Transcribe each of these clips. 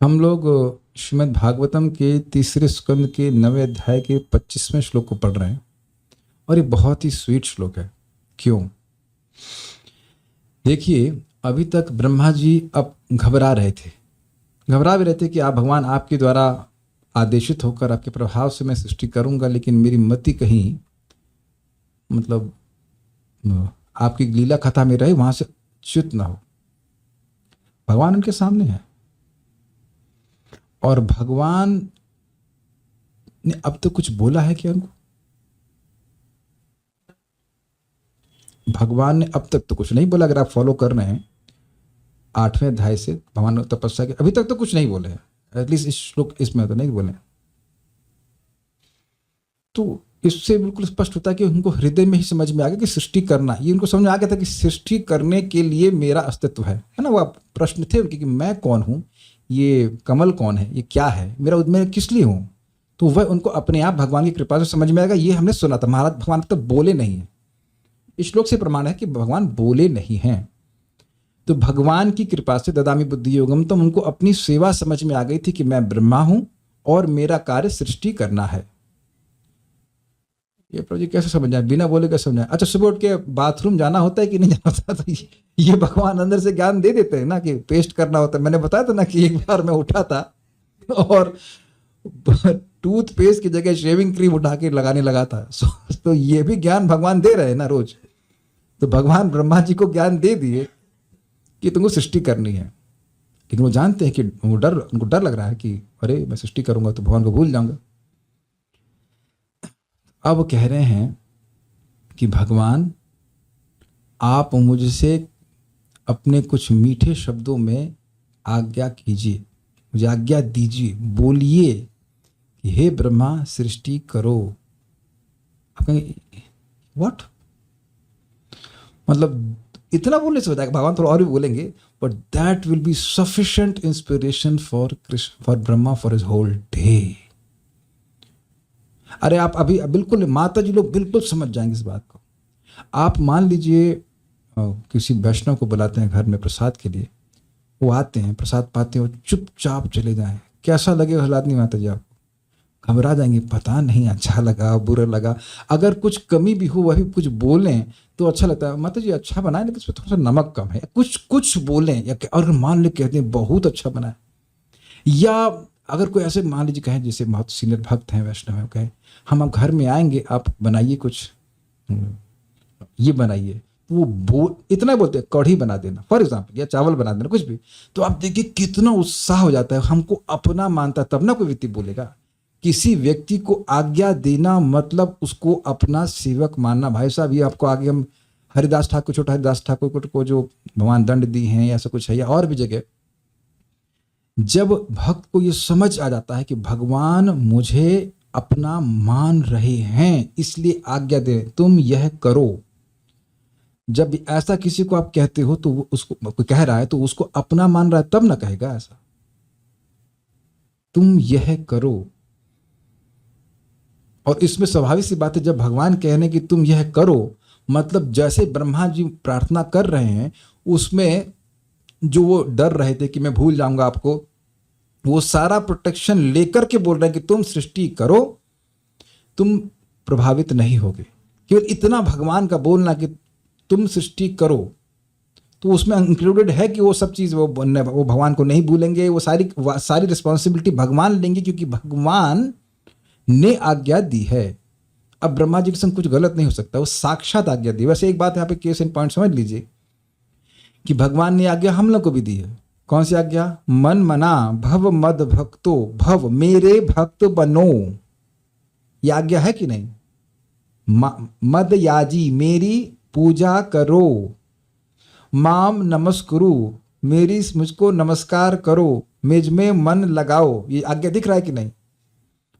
हम लोग श्रीमद् भागवतम के तीसरे स्कंद के 9वें अध्याय के 25वें श्लोक को पढ़ रहे हैं और ये बहुत ही स्वीट श्लोक है। क्यों? देखिए, अभी तक ब्रह्मा जी अब घबरा रहे थे, घबरा भी रहे थे कि आप भगवान आपके द्वारा आदेशित होकर आपके प्रभाव से मैं सृष्टि करूंगा, लेकिन मेरी मति कहीं मतलब आपकी लीला कथा में रहे, वहां से च्युत ना हो। भगवान उनके सामने है और भगवान ने अब तक कुछ बोला है क्या उनको? भगवान ने अब तक तो कुछ नहीं बोला। अगर आप फॉलो कर रहे हैं 8वें अध्याय से भगवान तपस्या के, अभी तक तो कुछ नहीं बोले हैं, एटलीस्ट इस श्लोक इसमें तो नहीं बोले। तो इससे बिल्कुल स्पष्ट होता है कि उनको हृदय में ही समझ में आ गया कि सृष्टि करना, ये उनको समझ में आ गया था कि सृष्टि करने के लिए मेरा अस्तित्व है ना। वो प्रश्न थे उनके कि मैं कौन हूँ, ये कमल कौन है, ये क्या है, मैं किस लिए हूँ। तो वह उनको अपने आप भगवान की कृपा से समझ में आएगा। ये हमने सुना था, महाराज भगवान तो बोले नहीं है। इस श्लोक से प्रमाण है कि भगवान बोले नहीं हैं। तो भगवान की कृपा से ददामि बुद्धि योगम, तो उनको अपनी सेवा समझ में आ गई थी कि मैं ब्रह्मा हूं और मेरा कार्य सृष्टि करना है। ये प्रभु जी कैसे समझ आए, बिना बोले कैसे समझ आए? अच्छा, सुबह उठ के बाथरूम जाना होता है कि नहीं जाना होता? तो ये भगवान अंदर से ज्ञान दे देते हैं ना कि पेस्ट करना होता है। मैंने बताया था ना कि एक बार मैं उठा था और टूथपेस्ट की जगह शेविंग क्रीम उठा के लगाने लगा था। तो ये भी ज्ञान भगवान दे रहे हैं ना रोज। तो भगवान ब्रह्मा जी को ज्ञान दे दिए कि तुमको सृष्टि करनी है, लेकिन वो जानते हैं कि उनको डर लग रहा है कि अरे मैं सृष्टि करूंगा तो भगवान को भूल जाऊंगा। अब कह रहे हैं कि भगवान आप मुझसे अपने कुछ मीठे शब्दों में आज्ञा कीजिए, मुझे आज्ञा दीजिए, बोलिए कि हे ब्रह्मा सृष्टि करो। आप कहेंगे व्हाट, मतलब इतना बोलने से हो जाएगा? भगवान थोड़ा और भी बोलेंगे, but that will be sufficient inspiration for Krishna, for Brahma, for his whole day. अरे आप अभी बिल्कुल माता जी लोग बिल्कुल समझ जाएंगे इस बात को। आप मान लीजिए किसी वैष्णव को बुलाते हैं घर में प्रसाद के लिए, वो आते हैं, प्रसाद पाते हैं और चुपचाप चले जाएं, कैसा लगे हालात? नहीं माता जी आपको घबरा जाएंगे, पता नहीं अच्छा लगा बुरा लगा। अगर कुछ कमी भी हो, वह भी कुछ बोलें तो अच्छा लगता है, माता जी अच्छा बनाए लेकिन इसमें थोड़ा सा नमक कम है, कुछ कुछ बोलें। या और मान ले कहते हैं बहुत अच्छा बना है। या अगर कोई ऐसे मान लीजिए कहें, जैसे बहुत सीनियर भक्त हैं वैष्णव हैं, कहें हम अब घर में आएंगे, आप बनाइए कुछ, ये बनाइए, तो वो इतना बोलते हैं कढ़ी बना देना फॉर एग्जाम्पल, या चावल बना देना, कुछ भी। तो आप देखिए कितना उत्साह हो जाता है, हमको अपना मानता तब ना कोई व्यक्ति बोलेगा। किसी व्यक्ति को आज्ञा देना मतलब उसको अपना सेवक मानना। भाई साहब, ये आपको आगे हम हरिदास ठाकुर, छोटा हरिदास ठाकुर को जो भगवान दंड दी हैं, ऐसा कुछ है, या और भी जगह, जब भक्त को ये समझ आ जाता है कि भगवान मुझे अपना मान रहे हैं इसलिए आज्ञा दे, तुम यह करो। जब ऐसा किसी को आप कहते हो तो वो उसको कोई कह रहा है तो उसको अपना मान रहा है, तब ना कहेगा ऐसा, तुम यह करो। और इसमें स्वाभाविक सी बात है, जब भगवान कहने कि तुम यह करो, मतलब जैसे ब्रह्मा जी प्रार्थना कर रहे हैं, उसमें जो वो डर रहे थे कि मैं भूल जाऊंगा आपको, वो सारा प्रोटेक्शन लेकर के बोल रहे हैं कि तुम सृष्टि करो, तुम प्रभावित नहीं होगे। केवल इतना भगवान का बोलना कि तुम सृष्टि करो, तो उसमें इंक्लूडेड है कि वो सब चीज वो भगवान को नहीं भूलेंगे, वो सारी रिस्पॉन्सिबिलिटी भगवान लेंगे, क्योंकि भगवान ने आज्ञा दी है। अब ब्रह्मा जी के संग कुछ गलत नहीं हो सकता, वो साक्षात आज्ञा दी। वैसे एक बात यहाँ पे केस इन पॉइंट समझ लीजिए कि भगवान ने आज्ञा हम लोग को भी दी है। कौन सी आज्ञा? मन मना भव मद भक्तो भव, मेरे भक्त बनो। ये आज्ञा है कि नहीं? मद याजी, मेरी पूजा करो। माम नमस्कुरु, मेरी मुझको नमस्कार करो, मुझ में मन लगाओ। ये आज्ञा दिख रहा है कि नहीं?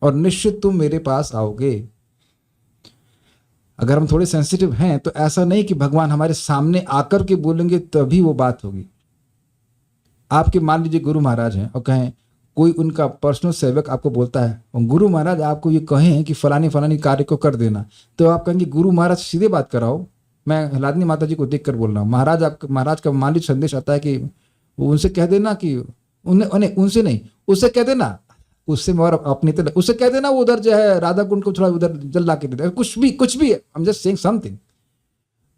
और निश्चित तुम मेरे पास आओगे। अगर हम थोड़े सेंसिटिव हैं तो ऐसा नहीं कि भगवान हमारे सामने आकर के बोलेंगे तभी वो बात होगी। आपके मान लीजिए गुरु महाराज हैं और कहें, कोई उनका पर्सनल सेवक आपको बोलता है और गुरु महाराज आपको ये कहें कि फलानी फलानी कार्य को कर देना, तो आप कहेंगे गुरु महाराज सीधे बात कराओ, मैं हलादनी माता जी को देख कर बोल रहा हूँ। महाराज का मान लीजिए संदेश आता है कि वो उनसे कह देना कि उन्हें उन्हें उनसे नहीं, उससे कह देना, उससे और अपनी तरह उससे कह देना वो उधर जो है राधा कुंड को थोड़ा उधर जल ला के दे दे, कुछ भी, I am just saying something.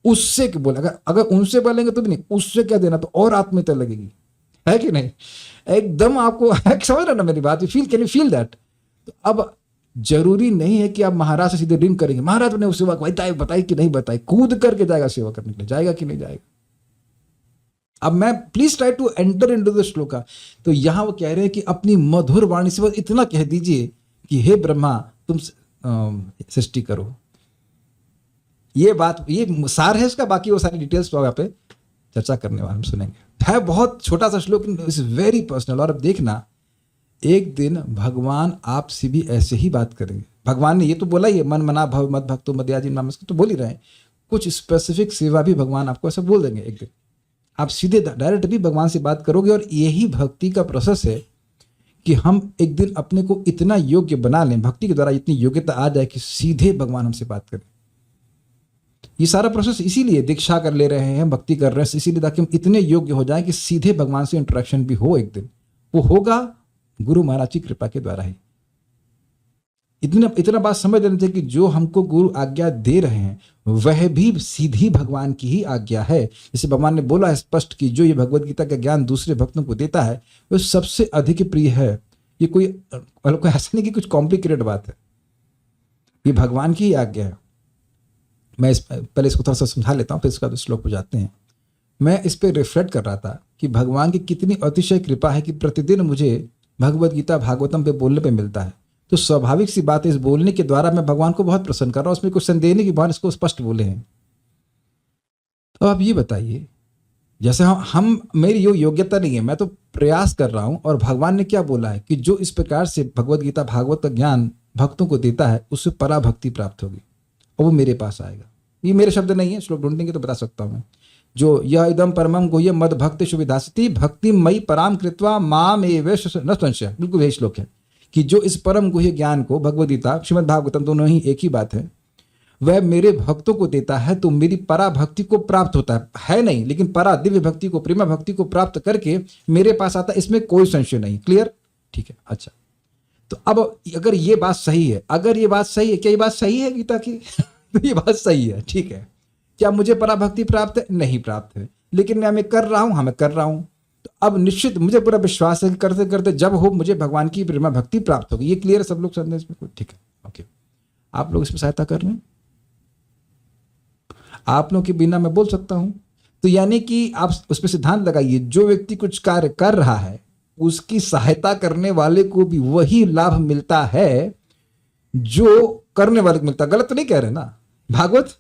उससे बोले, अगर अगर उनसे बोलेंगे तो भी नहीं, उससे कह देना तो और आत्मीयता लगेगी, है कि नहीं? एकदम आपको समझ रहे ना मेरी बात? You feel, can you feel that? तो अब जरूरी नहीं है कि आप महाराज से सीधे ड्रिंक करेंगे, महाराज ने उस सेवा बताई कि नहीं बताई, कूद करके जाएगा सेवा करने के लिए, जाएगा कि नहीं जाएगा? अब मैं please try to enter into the shloka. तो यहां वो कह रहे हैं कि अपनी मधुर वाणी से बस इतना कह दीजिए कि हे ब्रह्मा तुम सृष्टि करो। ये बात, ये सार है इसका, बाकी वो सारी डिटेल्स तो यहाँ पे चर्चा करने वाले हम सुनेंगे। है बहुत छोटा सा श्लोक, इट्स वेरी पर्सनल। और अब देखना, एक दिन भगवान आपसे भी ऐसे ही बात करेंगे। भगवान ने ये तो बोला ही है, मन मना भव मत भक्तो मदयाजी नाम, तो बोल ही रहे हैं। कुछ स्पेसिफिक सेवा भी भगवान आपको ऐसा बोल देंगे एक दिन, आप सीधे डायरेक्ट भी भगवान से बात करोगे। और यही भक्ति का प्रोसेस है कि हम एक दिन अपने को इतना योग्य बना लें, भक्ति के द्वारा इतनी योग्यता आ जाए कि सीधे भगवान हमसे बात करें। ये सारा प्रोसेस इसीलिए दीक्षा कर ले रहे हैं, भक्ति कर रहे हैं, इसीलिए ताकि हम इतने योग्य हो जाएं कि सीधे भगवान से इंटरेक्शन भी हो एक दिन। वो होगा गुरु महाराज की कृपा के द्वारा ही। इतना बात समझ लेना चाहिए कि जो हमको गुरु आज्ञा दे रहे हैं वह भी सीधी भगवान की ही आज्ञा है। जैसे भगवान ने बोला है स्पष्ट कि जो ये भगवत गीता का ज्ञान दूसरे भक्तों को देता है वो सबसे अधिक प्रिय है। ये कोई ऐसा नहीं कि कुछ कॉम्प्लिकेटेड बात है, ये भगवान की ही आज्ञा है। मैं पहले इसको थोड़ा सा समझा लेता हूँ, फिर इसका श्लोक को जाते हैं। मैं इस पर रिफ्लेक्ट कर रहा था कि भगवान की कितनी अतिशय कृपा है कि प्रतिदिन मुझे भगवत गीता भागवतम पे बोलने पे मिलता है। तो स्वाभाविक सी बात है, इस बोलने के द्वारा मैं भगवान को बहुत प्रसन्न कर रहा हूँ, उसमें कुछ संदेह नहीं कि भगवान इसको स्पष्ट बोले हैं। तो आप ये बताइए, जैसे हम मेरी यो योग्यता नहीं है, मैं तो प्रयास कर रहा हूँ, और भगवान ने क्या बोला है कि जो इस प्रकार से भगवत गीता भागवत का ज्ञान भक्तों को देता है उससे पराभक्ति प्राप्त होगी और वो मेरे पास आएगा। ये मेरे शब्द नहीं है, श्लोक ढूंढेंगे तो बता सकता हूँ मैं। जो यह इदम परमम गुह्य मद भक्ति सुविधास्ति भक्ति मई पराम कृत्वा माम एवेश न संशय, बिल्कुल यही श्लोक है कि जो इस परम गुह्य ज्ञान को भगवद गीता श्रीमद् भागवतम दोनों ही एक ही बात है, वह मेरे भक्तों को देता है तो मेरी परा भक्ति को प्राप्त होता है नहीं, लेकिन परा दिव्य भक्ति को, प्रेमा भक्ति को प्राप्त करके मेरे पास आता है, इसमें कोई संशय नहीं। क्लियर? ठीक है। अच्छा, तो अब अगर ये बात सही है, अगर ये बात सही है, क्या ये बात सही है गीता की? तो ये बात सही है, ठीक है। क्या मुझे पराभक्ति प्राप्त है? नहीं प्राप्त है, लेकिन मैं कर रहा हूं, मैं कर रहा हूं। तो अब निश्चित मुझे पूरा विश्वास है कि करते करते जब हो मुझे भगवान की प्रेमा भक्ति प्राप्त होगी। ये क्लियर है सब लोग संदेश में? ठीक है, ओके। आप लोग इसमें सहायता कर रहे हैं, आप लोग के बिना मैं बोल सकता हूं। तो यानी कि आप उसमें सिद्धांत लगाइए, जो व्यक्ति कुछ कार्य कर रहा है उसकी सहायता करने वाले को भी वही लाभ मिलता है जो करने वाले को मिलता। गलत तो नहीं कह रहे ना भागवत?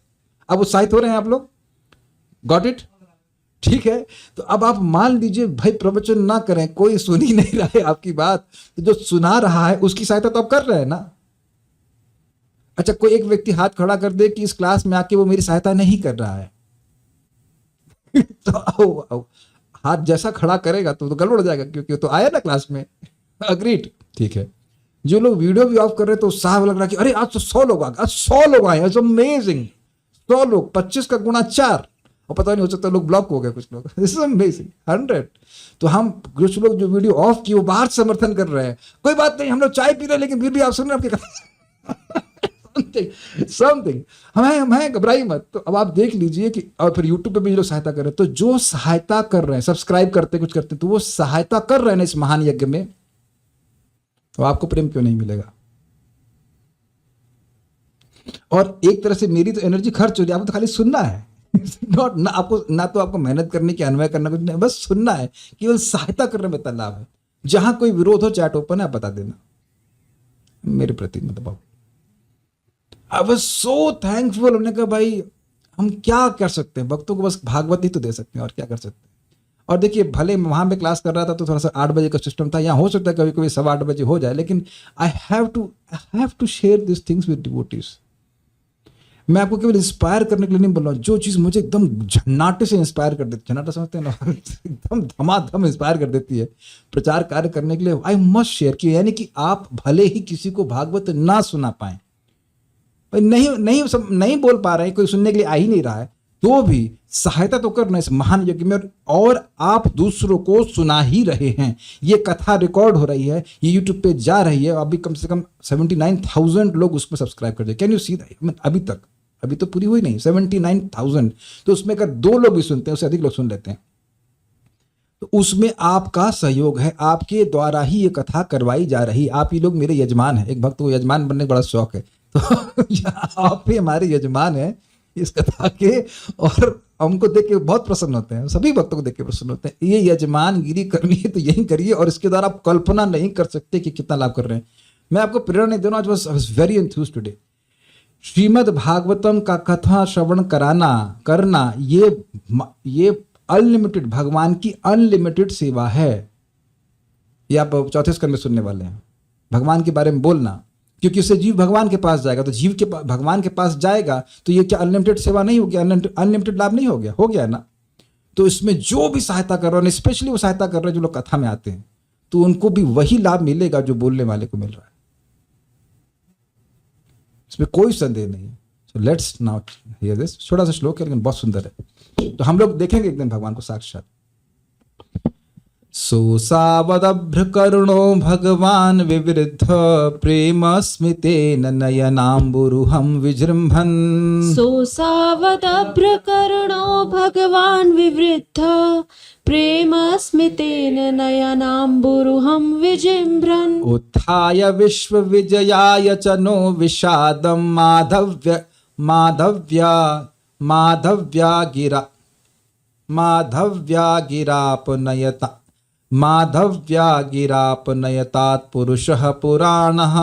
अब उत्साहित हो रहे हैं आप लोग? Got it? ठीक है। तो अब आप मान लीजिए भाई प्रवचन ना करें, कोई सुन ही नहीं रहा है आपकी बात, तो जो सुना रहा है उसकी सहायता तो आप कर रहे हैं ना। अच्छा, कोई एक व्यक्ति हाथ खड़ा कर दे कि इस क्लास में आके वो मेरी सहायता नहीं कर रहा है तो आओ, हाथ जैसा खड़ा करेगा तो गड़बड़ हो जाएगा, क्योंकि तो आया ना क्लास में। अग्रीड? ठीक है। जो लोग वीडियो भी ऑफ कर रहे हैं तो उत्साह लग रहा है कि अरे आज तो 100 लोग आ गए, आज 100 लोग आए, अमेजिंग। 100 लोग 25 का गुणा 4, और पता नहीं हो सकता लोग ब्लॉक हो गए कुछ लोग। This is amazing. 100। तो हम कुछ लोग जो वीडियो ऑफ किए वो बाहर समर्थन कर रहे हैं। कोई बात नहीं, हम लोग चाय पी रहे हैं लेकिन फिर भी आप सुन रहे हैं आपके समथिंग। हमें घबराई मत। तो अब आप देख लीजिए कि, और फिर यूट्यूब पे भी लोग सहायता कर रहे हैं, तो जो सहायता कर रहे हैं, सब्सक्राइब करते कुछ करते, तो वो सहायता कर रहे हैं इस महान यज्ञ में, तो आपको प्रेम क्यों नहीं मिलेगा? और एक तरह से मेरी तो एनर्जी खर्च हो रही है, आपको तो खाली सुनना है। नॉट ना आपको, ना तो आपको मेहनत करने की, अन्वय करना कुछ नहीं, बस सुनना है। केवल सहायता करने में इतना लाभ है। जहां कोई विरोध हो, चैट ओपन है, आप बता देना मेरे प्रति। मतलब आई वाज सो थैंकफुल। हमने कहा भाई हम क्या कर सकते हैं, भक्तों को बस भागवत ही तो दे सकते हैं, और क्या कर सकते हैं। और देखिए, भले वहां पे क्लास कर रहा था तो थोड़ा सा 8 बजे का सिस्टम था, यहाँ हो सकता है कभी कभी 8:15 बजे हो जाए, लेकिन I have to share this things with devotees. मैं आपको केवल इंस्पायर करने के लिए नहीं बोल रहा हूँ। जो चीज़ मुझे एकदम झन्नाटे से इंस्पायर कर देती, झन्नाटा समझते हैं ना, एकदम धमाधम इंस्पायर कर देती है प्रचार कार्य करने के लिए, आई मस्ट शेयर किया। यानी कि आप भले ही किसी को भागवत ना सुना पाए, नहीं बोल पा रहे हैं, कोई सुनने के लिए आ ही नहीं रहा है, तो भी सहायता तो करना इस महान यज्ञ में, और आप दूसरों को सुना ही रहे हैं। ये कथा रिकॉर्ड हो रही है, ये यूट्यूब पे जा रही है, अभी कम से कम 79,000 लोग उस पर सब्सक्राइब कर दिए। Can you see that? अभी तक, अभी तो पूरी हुई नहीं, 79,000। तो उसमें अगर 2 लोग भी सुनते हैं, उससे अधिक लोग सुन लेते हैं, तो उसमें आपका सहयोग है, आपके द्वारा ही ये कथा करवाई जा रही। आप ही लोग मेरे यजमान हैं। एक भक्त को यजमान बनने का बड़ा शौक है, तो आप ही हमारे यजमान हैं इस कथा के, और हमको देख के बहुत प्रसन्न होते हैं, सभी भक्तों को देख के प्रसन्न होते हैं। ये यजमानगिरी करनी है तो यही करिए, और इसके द्वारा आप कल्पना नहीं कर सकते कि कितना लाभ कर रहे हैं। मैं आपको प्रेरणा नहीं देना, I was very enthused today. Shrimad Bhagavatam का कथा श्रवण करना ये अनलिमिटेड, भगवान की अनलिमिटेड सेवा है। ये आप चौथे स्कंद में सुनने वाले हैं, भगवान के बारे में बोलना, क्योंकि उससे जीव भगवान के पास जाएगा, तो जीव के भगवान के पास जाएगा, तो ये क्या अनलिमिटेड सेवा नहीं होगी? अनलिमिटेड लाभ नहीं हो गया? हो गया ना। तो इसमें जो भी सहायता कर रहे हैं, स्पेशली वो सहायता कर रहे हैं जो लोग कथा में आते हैं, तो उनको भी वही लाभ मिलेगा जो बोलने वाले को मिल रहा है, इसमें कोई संदेह नहीं है। So let's now here this. छोटा सा श्लोक है लेकिन बहुत सुंदर है, तो हम लोग देखेंगे एक दिन भगवान को साक्षात। सोऽसावदभ्रकरुणो भगवान् विवृद्ध प्रेम स्मितेन नयनाम्बुरुहं विजृम्भन्। सोऽसावदभ्रकरुणो भगवान् विवृद्ध प्रेम स्मितेन नयनाम्बुरुहं विजृम्भन्। उत्थाय विश्वविजयाय च नो विषादं माधव्यागिरापनयतात् पुरुषः पुराणः।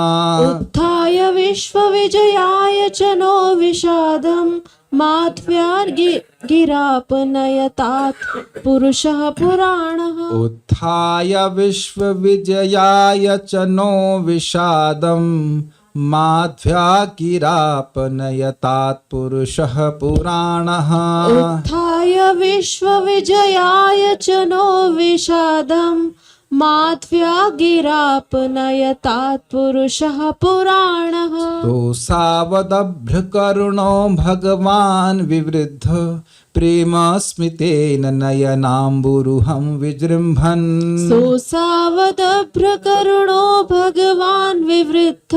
उत्थाय विश्वविजयाय च नो विषादं माध्व्यागिरापनयतात् पुरुषः पुराणः। उत्थाय विश्वविजयाय च नो विषादं माध्व्यागिरापनयतात् पुरुषः पुराणः। उत्थाय विश्वविजयाय च नो विषादं माध्व्यागिरापनयतात् पुरुषः पुराणः। सोऽसावदभ्रकरुणो भगवान् विवृद्ध प्रेम स्मितेन नयनाम्बुरुहं विजृम्भन्। सोऽसावदभ्रकरुणो भगवान् विवृद्ध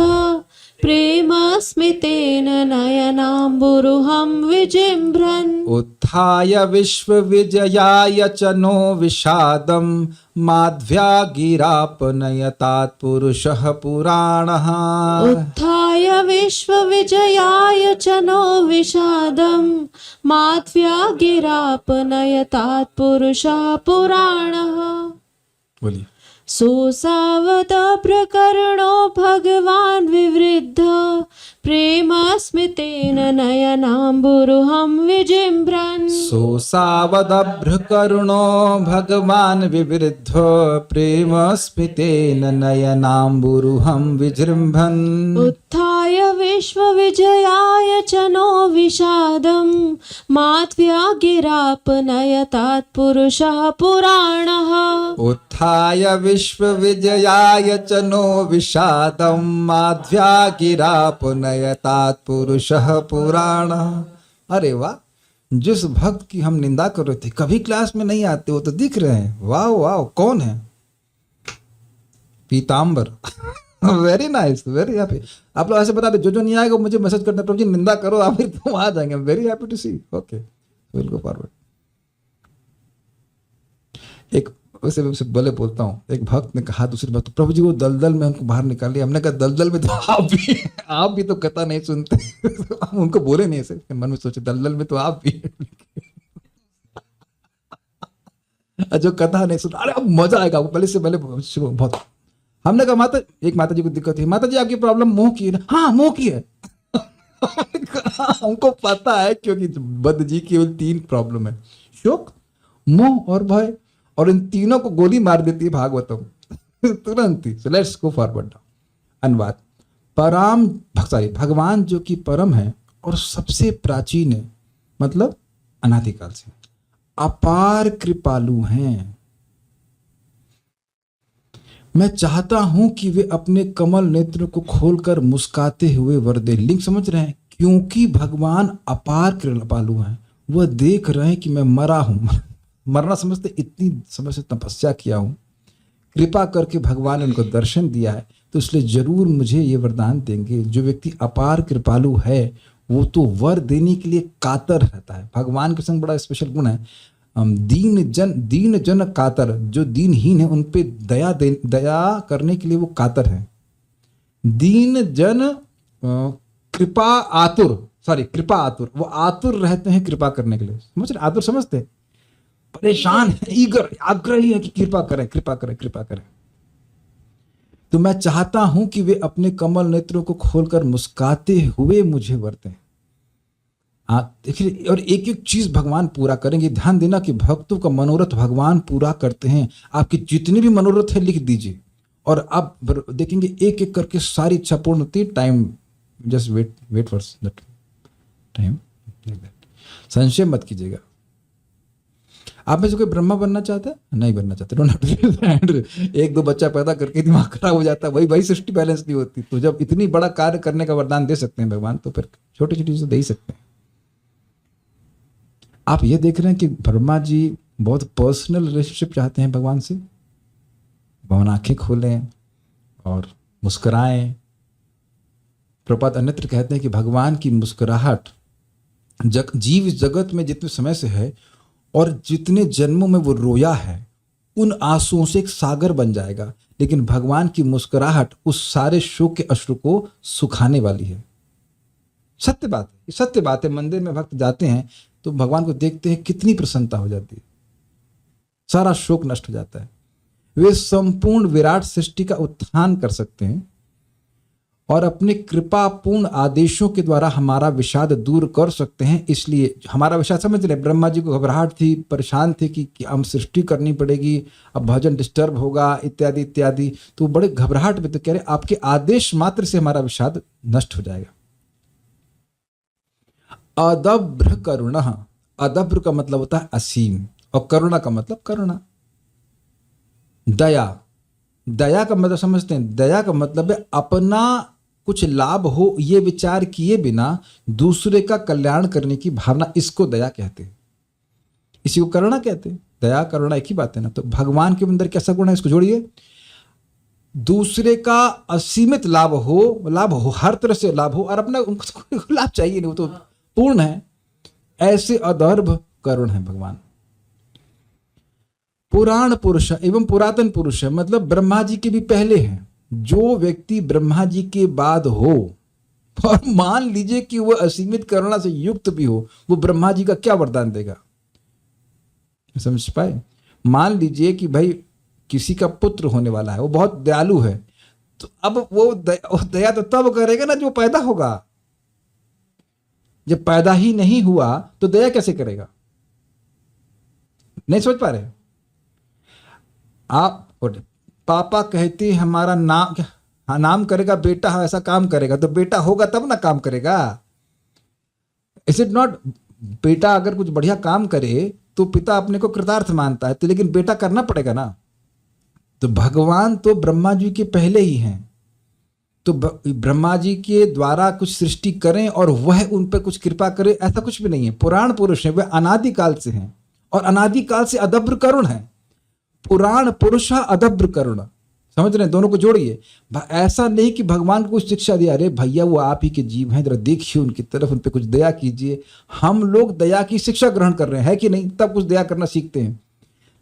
प्रेम स्मितेन नयनाम्बुरुहं विजृम्भन्। उत्थाय विश्वविजयाय च नो विषादं माध्व्यागिरापनयतात् पुरुषः पुराणः। उत्थाय विश्वविजयाय च नो विषादं माध्व्यागिरापनयतात् पुरुषः पुराणः। बोलिए। सोऽसावदभ्रकरुणो भगवान् विवृद्ध प्रेम स्मितेन नयनाम्बुरुहं विजृम्भन्। सोऽसावदभ्रकरुणो भगवान् विवृद्ध प्रेम स्मितेन नयनाम्बुरुहं विजृम्भन्। उत्थाय विश्वविजयाय च नो विषादं माध्व्यागिरापनयतात् पुरुषः पुराणः। उत्थाय विश्वविजयाय च नो विषादं माध्व्यागिरापनयतात् पुरुषः पुराणः। अरे वाह, जिस भक्त की हम निंदा कर रहे थे, कभी क्लास में नहीं आते, वो तो दिख रहे हैं। वाह वाह, कौन है? Pitambar. Very nice, very happy. आप लोग ऐसे बता दे, जो नहीं आएगा मुझे मैसेज करना, प्रभु जी निंदा करो, आप फिर तुम आ जाएंगे। Very happy to see. Okay, will go forward. एक वैसे बोले बोलता हूँ, एक भक्त ने कहा दूसरे भक्त, प्रभु जी वो दलदल में हमको बाहर निकालिए। हमने कहा दलदल में तो आप भी तो कथा नहीं सुनते। हम उनको बोले नहीं ऐसे, मन में सोचे दलदल में तो आप भी। जो कथा नहीं सुन, अरे अब मजा आएगा, पहले से पहले बहुत। हमने कहा माता जी को दिक्कत है। माता जी आपकी प्रॉब्लम मुंह की है ना? हाँ मुंह की है। हमको पता है, क्योंकि बद्ध जी की 3 प्रॉब्लम है, शोक, मोह और भय, और इन तीनों को गोली मार देती है भागवतम तुरंत ही। So let's go forward. अनुवाद। भगवान जो कि परम है और सबसे प्राचीन है, मतलब अनादिकाल से अपार कृपालु हैं। मैं चाहता हूं कि वे अपने कमल नेत्र को खोलकर मुस्काते हुए वर दे। लिंक समझ रहे हैं? क्योंकि भगवान अपार कृपालु हैं, वह देख रहे हैं कि मैं मरा हूं। मरना समझते, इतनी समय से तपस्या किया हूं, कृपा करके भगवान ने उनको दर्शन दिया है, तो इसलिए जरूर मुझे ये वरदान देंगे। जो व्यक्ति अपार कृपालु है वो तो वर देने के लिए कातर रहता है। भगवान के संग बड़ा स्पेशल गुण है, दीन जन कातर, जो दीनहीन है उन पे दया करने के लिए वो कातर है। दीन जन कृपा आतुर, वो आतुर रहते हैं कृपा करने के लिए। समझ रहे, आतुर समझते, परेशान है, ईगर, आग्रही है कि कृपा करें कृपा करें कृपा करें। तो मैं चाहता हूं कि वे अपने कमल नेत्रों को खोलकर मुस्कुराते हुए मुझे वरतें। देखिए, और एक एक चीज भगवान पूरा करेंगे। ध्यान देना कि भक्तों का मनोरथ भगवान पूरा करते हैं। आपकी जितनी भी मनोरथ है लिख दीजिए, और आप देखेंगे एक एक करके सारी इच्छा पूर्ण होती है। Time, just wait for that time. संशय मत कीजिएगा। आप में से कोई ब्रह्मा बनना चाहता है? नहीं बनना चाहते, डोंट हैव टू हैंड। एक दो बच्चा पैदा करके दिमाग खराब हो जाता है, वही सृष्टि बैलेंस नहीं होती। तो जब इतनी बड़ा कार्य करने का वरदान दे सकते हैं भगवान, तो फिर छोटी छोटी चीजें दे ही सकते हैं। आप ये देख रहे हैं कि ब्रह्मा जी बहुत पर्सनल रिलेशनशिप चाहते हैं भगवान से। भगवान आंखें खोलें और मुस्कुराएं। प्रभुपाद अन्यत्र कहते हैं कि भगवान की मुस्कुराहट जीव जगत में जितने समय से है और जितने जन्मों में वो रोया है उन आंसुओं से एक सागर बन जाएगा, लेकिन भगवान की मुस्कुराहट उस सारे शोक के अश्रु को सुखाने वाली है। सत्य बात है, सत्य बात है। मंदिर में भक्त जाते हैं तो भगवान को देखते हैं, कितनी प्रसन्नता हो जाती है, सारा शोक नष्ट हो जाता है। वे संपूर्ण विराट सृष्टि का उत्थान कर सकते हैं और अपने कृपापूर्ण आदेशों के द्वारा हमारा विषाद दूर कर सकते हैं। इसलिए हमारा विषाद समझ रहे, ब्रह्मा जी को घबराहट थी, परेशान थे कि हम सृष्टि करनी पड़ेगी, अब भजन डिस्टर्ब होगा इत्यादि इत्यादि। तो बड़े घबराहट में, तो कह रहे आपके आदेश मात्र से हमारा विषाद नष्ट हो जाएगा। अदभ्र करुणा, अदभ्र का मतलब होता है असीम, और करुणा का मतलब करुणा। दया, दया का मतलब समझते हैं, दया का मतलब है अपना कुछ लाभ हो ये विचार किए बिना दूसरे का कल्याण करने की भावना, इसको दया कहते हैं। इसी को करुणा कहते हैं। दया करुणा एक ही बात है ना। तो भगवान के अंदर कैसा गुण है, इसको जोड़िए। दूसरे का असीमित लाभ हो, हर तरह से लाभ हो, और अपना उनको कोई लाभ चाहिए नहीं, वो तो पूर्ण है। ऐसे अदर्भ करुण है भगवान। पुराण पुरुष एवं पुरातन पुरुष है, मतलब ब्रह्मा जी के भी पहले हैं। जो व्यक्ति ब्रह्मा जी के बाद हो और मान लीजिए कि वह असीमित करुणा से युक्त भी हो, वो ब्रह्मा जी का क्या वरदान देगा, समझ पाए? मान लीजिए कि भाई किसी का पुत्र होने वाला है, वो बहुत दयालु है, तो अब वो दया तो तब करेगा ना जो पैदा होगा। जब पैदा ही नहीं हुआ तो दया कैसे करेगा? नहीं समझ पा रहे आप? पापा कहते हमारा नाम करेगा बेटा, ऐसा काम करेगा, तो बेटा होगा तब ना काम करेगा। Is it not? बेटा अगर कुछ बढ़िया काम करे तो पिता अपने को कृतार्थ मानता है, तो लेकिन बेटा करना पड़ेगा ना। तो भगवान तो ब्रह्मा जी के पहले ही हैं, तो ब्रह्मा जी के द्वारा कुछ सृष्टि करें और वह उन पर कुछ कृपा करे, ऐसा कुछ भी नहीं है। पुराण पुरुष है, वह अनादिकाल से हैं और अनादिकाल से अदभ्र करुण है। पुराण पुरुष अदभ्र करुण, समझ रहे हैं? दोनों को जोड़िए। ऐसा नहीं कि भगवान को कुछ शिक्षा दिया, अरे भैया वो आप ही के जीव हैं, जरा देखिए उनकी तरफ, उन पर कुछ दया कीजिए। हम लोग दया की शिक्षा ग्रहण कर रहे हैं, है कि नहीं? तब कुछ दया करना सीखते हैं।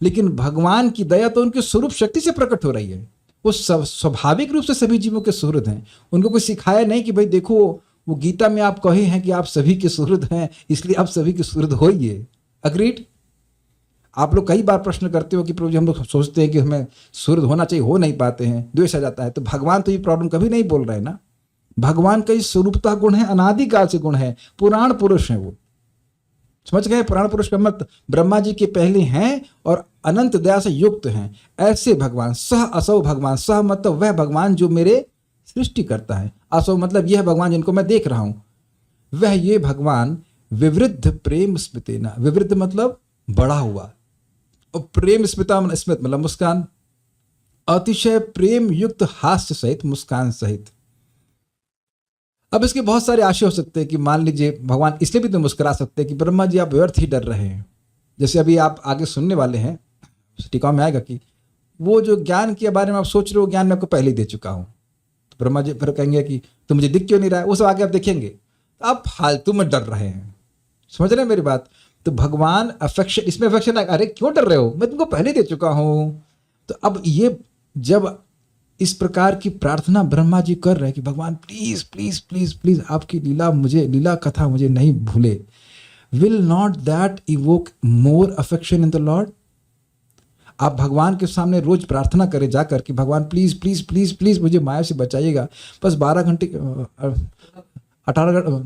लेकिन भगवान की दया तो उनके स्वरूप शक्ति से प्रकट हो रही है। वो स्वाभाविक रूप से सभी जीवों के सुहृद हैं। उनको कोई सिखाया नहीं कि भाई देखो वो गीता में आप कहे हैं कि आप सभी के सुहृद हैं, इसलिए आप सभी के सुहृद होइए। अग्रीड? आप लोग कई बार प्रश्न करते हो कि प्रभु जी हम लोग सोचते हैं कि हमें सुहृद होना चाहिए, हो नहीं पाते हैं, द्वेष आ जाता है। तो भगवान तो ये प्रॉब्लम कभी नहीं बोल रहे ना। भगवान का स्वरूपता गुण है, अनादिकाल से गुण है, पुराण पुरुष है वो। समझ गए? पुराण पुरुष का मत ब्रह्मा जी के पहले हैं और अनंत दया से युक्त हैं। ऐसे भगवान सह असौ भगवान, सह मतलब वह भगवान जो मेरे सृष्टि करता है, असौ मतलब यह भगवान जिनको मैं देख रहा हूं, वह ये भगवान विवृद्ध प्रेम स्मितेना, विवृद्ध मतलब बड़ा हुआ, और प्रेम स्मिता स्मित मतलब मुस्कान, अतिशय प्रेम युक्त हास्य सहित, मुस्कान सहित। अब इसके बहुत सारे आशय हो सकते हैं कि मान लीजिए भगवान इसलिए भी तो मुस्कुरा सकते हैं कि ब्रह्मा जी आप व्यर्थ ही डर रहे हैं। जैसे अभी आप आगे सुनने वाले हैं, टीका में आएगा कि वो जो ज्ञान के बारे में आप सोच रहे हो, ज्ञान मैं आपको पहले ही दे चुका हूँ। तो ब्रह्मा जी फिर कहेंगे कि तो मुझे दिख क्यों नहीं रहा है, वो सब आगे आप देखेंगे। तो आप फालतू में डर रहे हैं, समझ रहे हैं मेरी बात। तो भगवान अफेक्शन, इसमें अफेक्शन है, अरे क्यों डर रहे हो, मैं तुमको पहले दे चुका हूँ। तो अब ये जब इस प्रकार की प्रार्थना ब्रह्मा जी कर रहे हैं कि भगवान प्लीज प्लीज प्लीज प्लीज आपकी लीला कथा मुझे नहीं भूले, will not that evoke more affection in the Lord. आप भगवान के सामने रोज प्रार्थना करें जाकर कि भगवान प्लीज प्लीज प्लीज प्लीज मुझे माया से बचाइएगा। बस 12 घंटे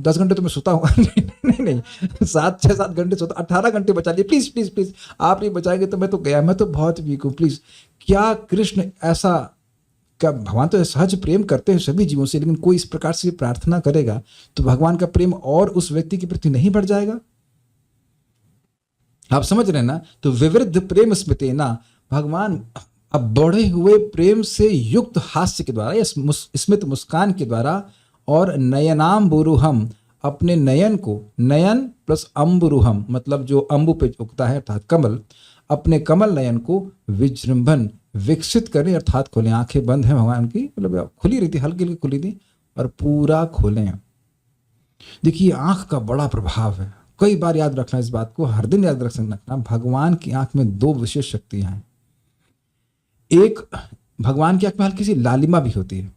10 घंटे तो मैं सोता हूँ नहीं 7-6-7 घंटे सोता, 18 घंटे बचा लिए, प्लीज प्लीज प्लीज आप नहीं बचाएंगे तो मैं तो गया, मैं तो बहुत वीक हूँ, प्लीज। क्या कृष्ण ऐसा, क्या भगवान तो सहज प्रेम करते हैं सभी जीवों से, लेकिन कोई इस प्रकार से प्रार्थना करेगा तो भगवान का प्रेम और उस व्यक्ति के प्रति नहीं बढ़ जाएगा? आप समझ रहे हैं ना। तो विवृद्ध प्रेम स्मृति ना, भगवान अब बढ़े हुए प्रेम से युक्त हास्य के द्वारा या स्मित मुस्कान के द्वारा और नयनाम्बुरुहम, अपने नयन को, नयन प्लस अम्बुरुहम मतलब जो अम्बु पे उगता है अर्थात कमल, अपने कमल नयन को विजृंभन विकसित करें अर्थात खोलें। आंखें बंद हैं भगवान की, मतलब खुली रही थी, हल्की हल्की खुली थी, और पूरा खोलें। देखिए आंख का बड़ा प्रभाव है, कई बार याद रखना इस बात को, हर दिन याद रखना। भगवान की आंख में 2 विशेष शक्तियां हैं। एक, भगवान की आंख में हल्की सी लालिमा भी होती है,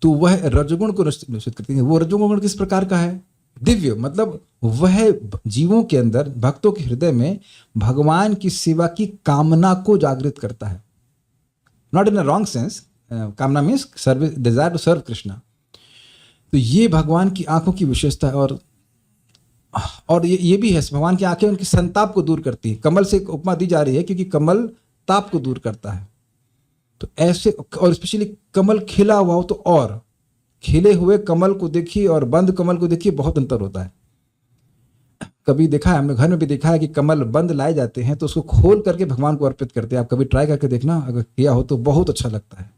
तो वह रजोगुण को निश्चित करती है। वो रजोगुण किस प्रकार का है? दिव्य, मतलब वह जीवों के अंदर, भक्तों के हृदय में भगवान की सेवा की कामना को जागृत करता है। Not in a wrong sense, कामना means service, desire to serve Krishna. तो ये भगवान की आंखों की विशेषता है। और ये भी है, भगवान की आंखें उनकी संताप को दूर करती है। कमल से एक उपमा दी जा रही है क्योंकि कमल ताप को दूर करता है। तो ऐसे, और स्पेशली कमल खिला हुआ हो तो, और खिले हुए कमल को देखिए और बंद कमल को देखिए, बहुत अंतर होता है। कभी देखा है, हमने घर में भी देखा है कि कमल बंद लाए जाते हैं तो उसको खोल करके भगवान को अर्पित करते हैं। आप कभी ट्राई करके देखना, अगर किया हो तो बहुत अच्छा लगता है।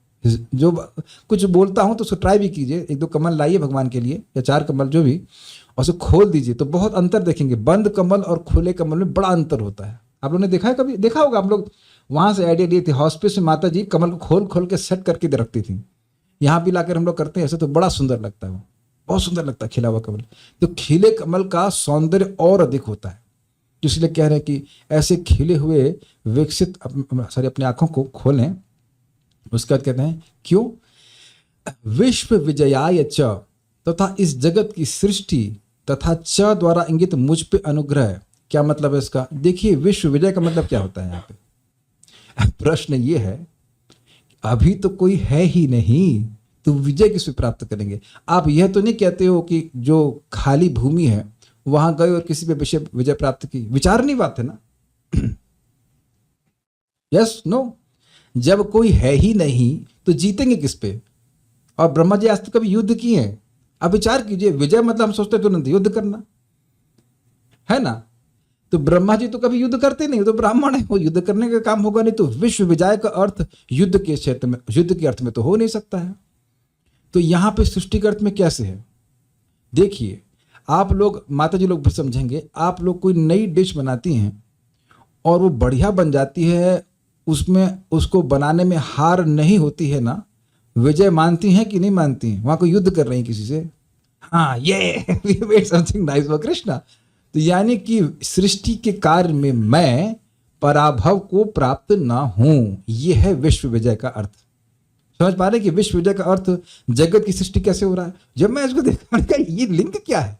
जो कुछ बोलता हूं तो उसको ट्राई भी कीजिए, 1-2 कमल लाइए भगवान के लिए, या 4 कमल जो भी, और उसे खोल दीजिए तो बहुत अंतर देखेंगे। बंद कमल और खुले कमल में बड़ा अंतर होता है। आप लोगों ने देखा है, कभी देखा होगा। हम लोग वहां से आइडिया लिए थे, हॉस्पिस में माता जी कमल को खोल खोल के सेट करके रखती थी। यहाँ भी लाकर हम लोग करते हैं ऐसे, तो बड़ा सुंदर लगता है, वो बहुत सुंदर लगता है खिला हुआ कमल। तो खिले कमल का सौंदर्य और अधिक होता है, इसलिए कह रहे हैं कि ऐसे खिले हुए विकसित अपनी आंखों को खोलें। उसके बाद कहते हैं क्यों? विश्व विजयाय च, तथा इस जगत की सृष्टि तथा च द्वारा इंगित मुझ पे अनुग्रह। क्या मतलब है इसका? देखिए विश्व विजय का मतलब क्या होता है यहाँ पे? प्रश्न ये है, अभी तो कोई है ही नहीं तो विजय किस पे प्राप्त करेंगे? आप यह तो नहीं कहते हो कि जो खाली भूमि है वहां गए और किसी पे विजय प्राप्त की, विचार नहीं बात है ना। यस नो, जब कोई है ही नहीं तो जीतेंगे किस पे? और ब्रह्मा जी आज तक कभी युद्ध किए हैं? अब विचार कीजिए, विजय मतलब हम सोचते तुरंत युद्ध करना है ना। तो ब्रह्मा जी तो कभी युद्ध करते नहीं, तो ब्राह्मण है, वो युद्ध करने का काम होगा नहीं। तो विश्व विजय का अर्थ युद्ध के क्षेत्र में, युद्ध के अर्थ में तो हो नहीं सकता है। तो यहां पे सृष्टि के अर्थ में कैसे है? देखिए आप लोग, माता जी लोग भी समझेंगे, आप लोग कोई नई डिश बनाती हैं और वो बढ़िया बन जाती है, उसमें उसको बनाने में हार नहीं होती है ना, विजय मानती हैं कि नहीं मानती हैं? वहां कोई युद्ध कर रही है किसी से, हाँ ये we made something nice for Krishna. तो यानी कि सृष्टि के कार्य में मैं पराभव को प्राप्त ना हूं, यह है विश्व विजय का अर्थ। समझ पा रहे कि विश्व विजय का अर्थ जगत की सृष्टि कैसे हो रहा है? जब मैं इसको देखा, ये लिंक क्या है?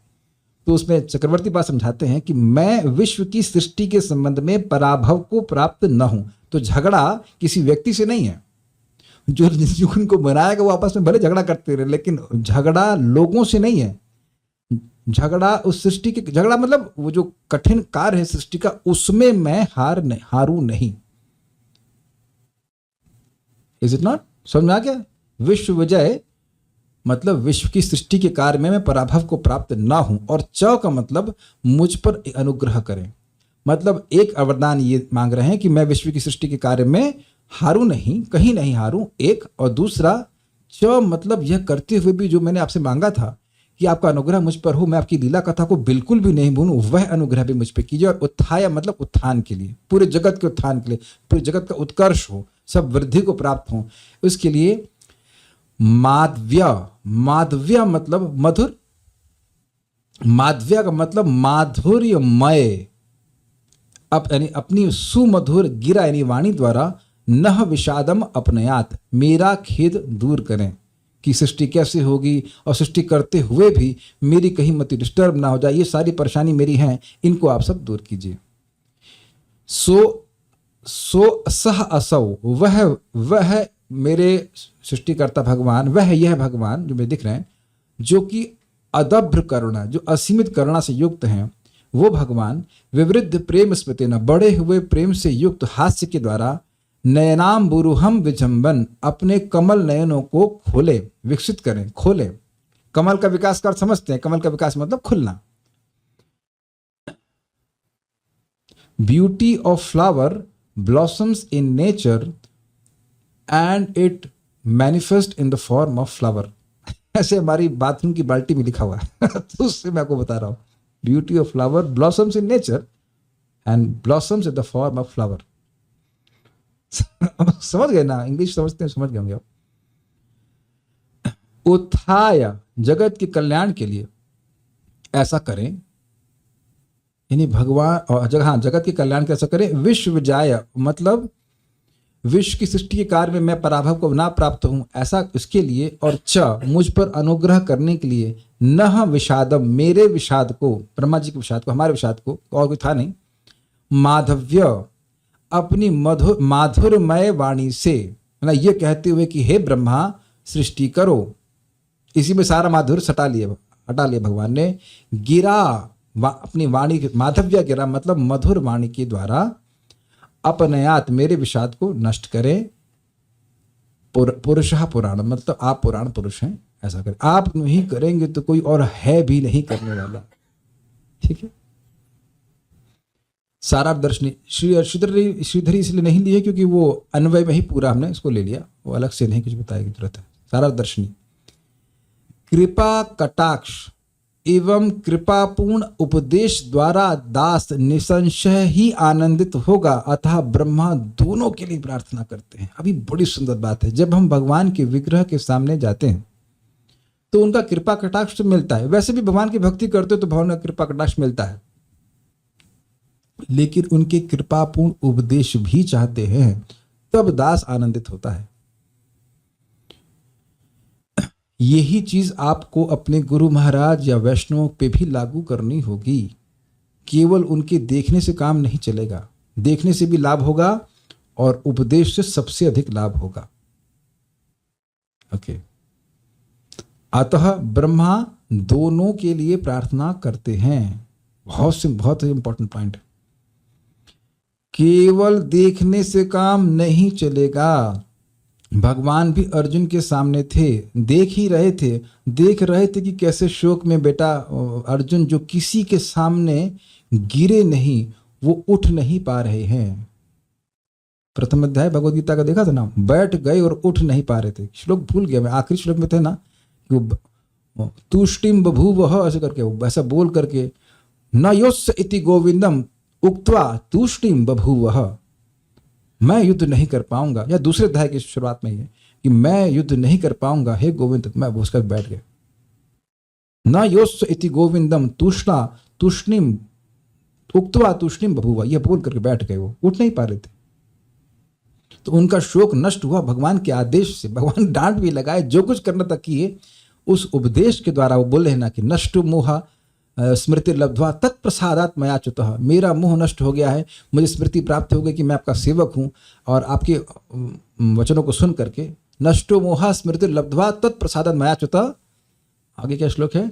तो उसमें चक्रवर्ती बात समझाते हैं कि मैं विश्व की सृष्टि के संबंध में पराभव को प्राप्त न हूं। तो झगड़ा किसी व्यक्ति से नहीं है, जो उनको बनाएगा वो आपस में भले झगड़ा करते रहे, लेकिन झगड़ा लोगों से नहीं है। झगड़ा उस सृष्टि के, झगड़ा मतलब वो जो कठिन कार्य है सृष्टि का, उसमें मैं हारू नहीं। Is it not? समझ में आ गया? विश्व विजय मतलब विश्व की सृष्टि के कार्य में मैं पराभव को प्राप्त ना हूं। और च का मतलब मुझ पर अनुग्रह करें, मतलब एक वरदान ये मांग रहे हैं कि मैं विश्व की सृष्टि के कार्य में हारूं नहीं, कहीं नहीं हारूं, एक। और दूसरा च मतलब यह करते हुए भी जो मैंने आपसे मांगा था कि आपका अनुग्रह मुझ पर हो, मैं आपकी लीला कथा को बिल्कुल भी नहीं भूलूं, वह अनुग्रह भी मुझ पर कीजिए। और उत्थाय मतलब उत्थान के लिए, पूरे जगत के उत्थान के लिए, पूरे जगत का उत्कर्ष हो, सब वृद्धि को प्राप्त हो, उसके लिए माधव्य, माधव्य मतलब मधुर, माधव्य का मतलब माधुर्यमय, यानी अपनी सुमधुर गिरा यानी वाणी द्वारा नह विषादम अपनयात, मेरा खेद दूर करें कि सृष्टि कैसे होगी और सृष्टि करते हुए भी मेरी कहीं मति डिस्टर्ब ना हो जाए, ये सारी परेशानी मेरी हैं, इनको आप सब दूर कीजिए। सो सह असौ, वह मेरे सृष्टिकर्ता भगवान, वह यह भगवान जो मैं दिख रहे हैं, जो कि अदभ्र करुणा, जो असीमित करुणा से युक्त हैं, वो भगवान विवृद्ध प्रेम स्मृति न, बढ़े हुए प्रेम से युक्त हास्य के द्वारा नयनाम बुरुहम विजंबन, अपने कमल नयनों को खोले, विकसित करें, खोले। कमल का विकास का अर्थ समझते हैं, कमल का विकास मतलब खुलना। Beauty of flower blossoms in nature and it manifest in the form of flower। ऐसे हमारी बाथरूम की बाल्टी में लिखा हुआ है तो उससे मैं आपको बता रहा हूँ, beauty of flower blossoms in nature and blossoms in the form of flower. समझ गए ना, इंग्लिश समझते हैं, समझ गए होंगे आप। उत्थाय, जगत के कल्याण के लिए ऐसा करें, यानी भगवान और जगत के कल्याण के ऐसा करें। विश्व जाय मतलब विश्व की सृष्टि के कार्य में मैं पराभव को ना प्राप्त हूं, ऐसा इसके लिए। और च मुझ पर अनुग्रह करने के लिए, नह विषादम, मेरे विषाद को, ब्रह्मा जी के विषाद को, हमारे विषाद को, और कोई था नहीं। माधव्य, अपनी माधुरमय वाणी से, मतलब ये कहते हुए कि हे ब्रह्मा सृष्टि करो, इसी में सारा माधुर्य हटा लिया भगवान ने। गिरा, अपनी वाणी, माधव्य गिरा मतलब मधुर वाणी के द्वारा, अपनयात, मेरे विषाद को नष्ट करें। पुरुषः पुराण मतलब आप पुराण पुरुष हैं, ऐसा करें। आप नहीं करेंगे तो कोई और है भी नहीं करने वाला, ठीक है। सारा दर्शनी श्रीधरी इसलिए नहीं लिए क्योंकि वो अन्वय में ही पूरा हमने इसको ले लिया, वो अलग से नहीं कुछ बताने की जरूरत है। सारा दर्शनी कृपा कटाक्ष एवं कृपापूर्ण उपदेश द्वारा दास निसंशय ही आनंदित होगा, अतः ब्रह्मा दोनों के लिए प्रार्थना करते हैं। अभी बड़ी सुंदर बात है, जब हम भगवान के विग्रह के सामने जाते हैं तो उनका कृपा कटाक्ष तो मिलता है। वैसे भी भगवान की भक्ति करते हो तो भगवान का कृपा कटाक्ष मिलता है, लेकिन उनके कृपापूर्ण उपदेश भी चाहते हैं, तब दास आनंदित होता है। यही चीज आपको अपने गुरु महाराज या वैष्णव पे भी लागू करनी होगी। केवल उनके देखने से काम नहीं चलेगा, देखने से भी लाभ होगा और उपदेश से सबसे अधिक लाभ होगा। ओके, अतः ब्रह्मा दोनों के लिए प्रार्थना करते हैं। बहुत इंपॉर्टेंट पॉइंट। केवल देखने से काम नहीं चलेगा। भगवान भी अर्जुन के सामने थे, देख रहे थे कि कैसे शोक में बेटा अर्जुन, जो किसी के सामने गिरे नहीं, वो उठ नहीं पा रहे हैं। प्रथम अध्याय भगवद गीता का देखा था ना, बैठ गए और उठ नहीं पा रहे थे। श्लोक भूल गया मैं, आखिरी श्लोक में थे ना, तुष्टिम बभूवः ऐसे करके, वैसा बोल करके, न योस्य इति गोविंदम उक्त्वा तुष्टिम बभूवः, मैं युद्ध नहीं कर पाऊंगा। या दूसरे अध्याय की शुरुआत में ही है कि मैं युद्ध नहीं कर पाऊंगा हे गोविंद, मैं उसका बैठ गया। न योस्य इति गोविंदम तुष्णिम उक्त्वा तुष्णिम बभूवा, यह बोल करके बैठ गए, वो उठ नहीं पा रहे थे। तो उनका शोक नष्ट हुआ भगवान के आदेश से। भगवान डांट भी लगाए, जो कुछ करना था किए, उस उपदेश के द्वारा। वो बोले हैं ना कि नष्ट मोह स्मृति लब्ध्वा तत्प्रसादात् मया च्युतः, मेरा मोह नष्ट हो गया है, मुझे स्मृति प्राप्त हो गई कि मैं आपका सेवक हूँ, और आपके वचनों को सुन करके नष्टो मोह स्मृति लब्ध्वा तत्प्रसादात् मया च्युतः। आगे क्या श्लोक है,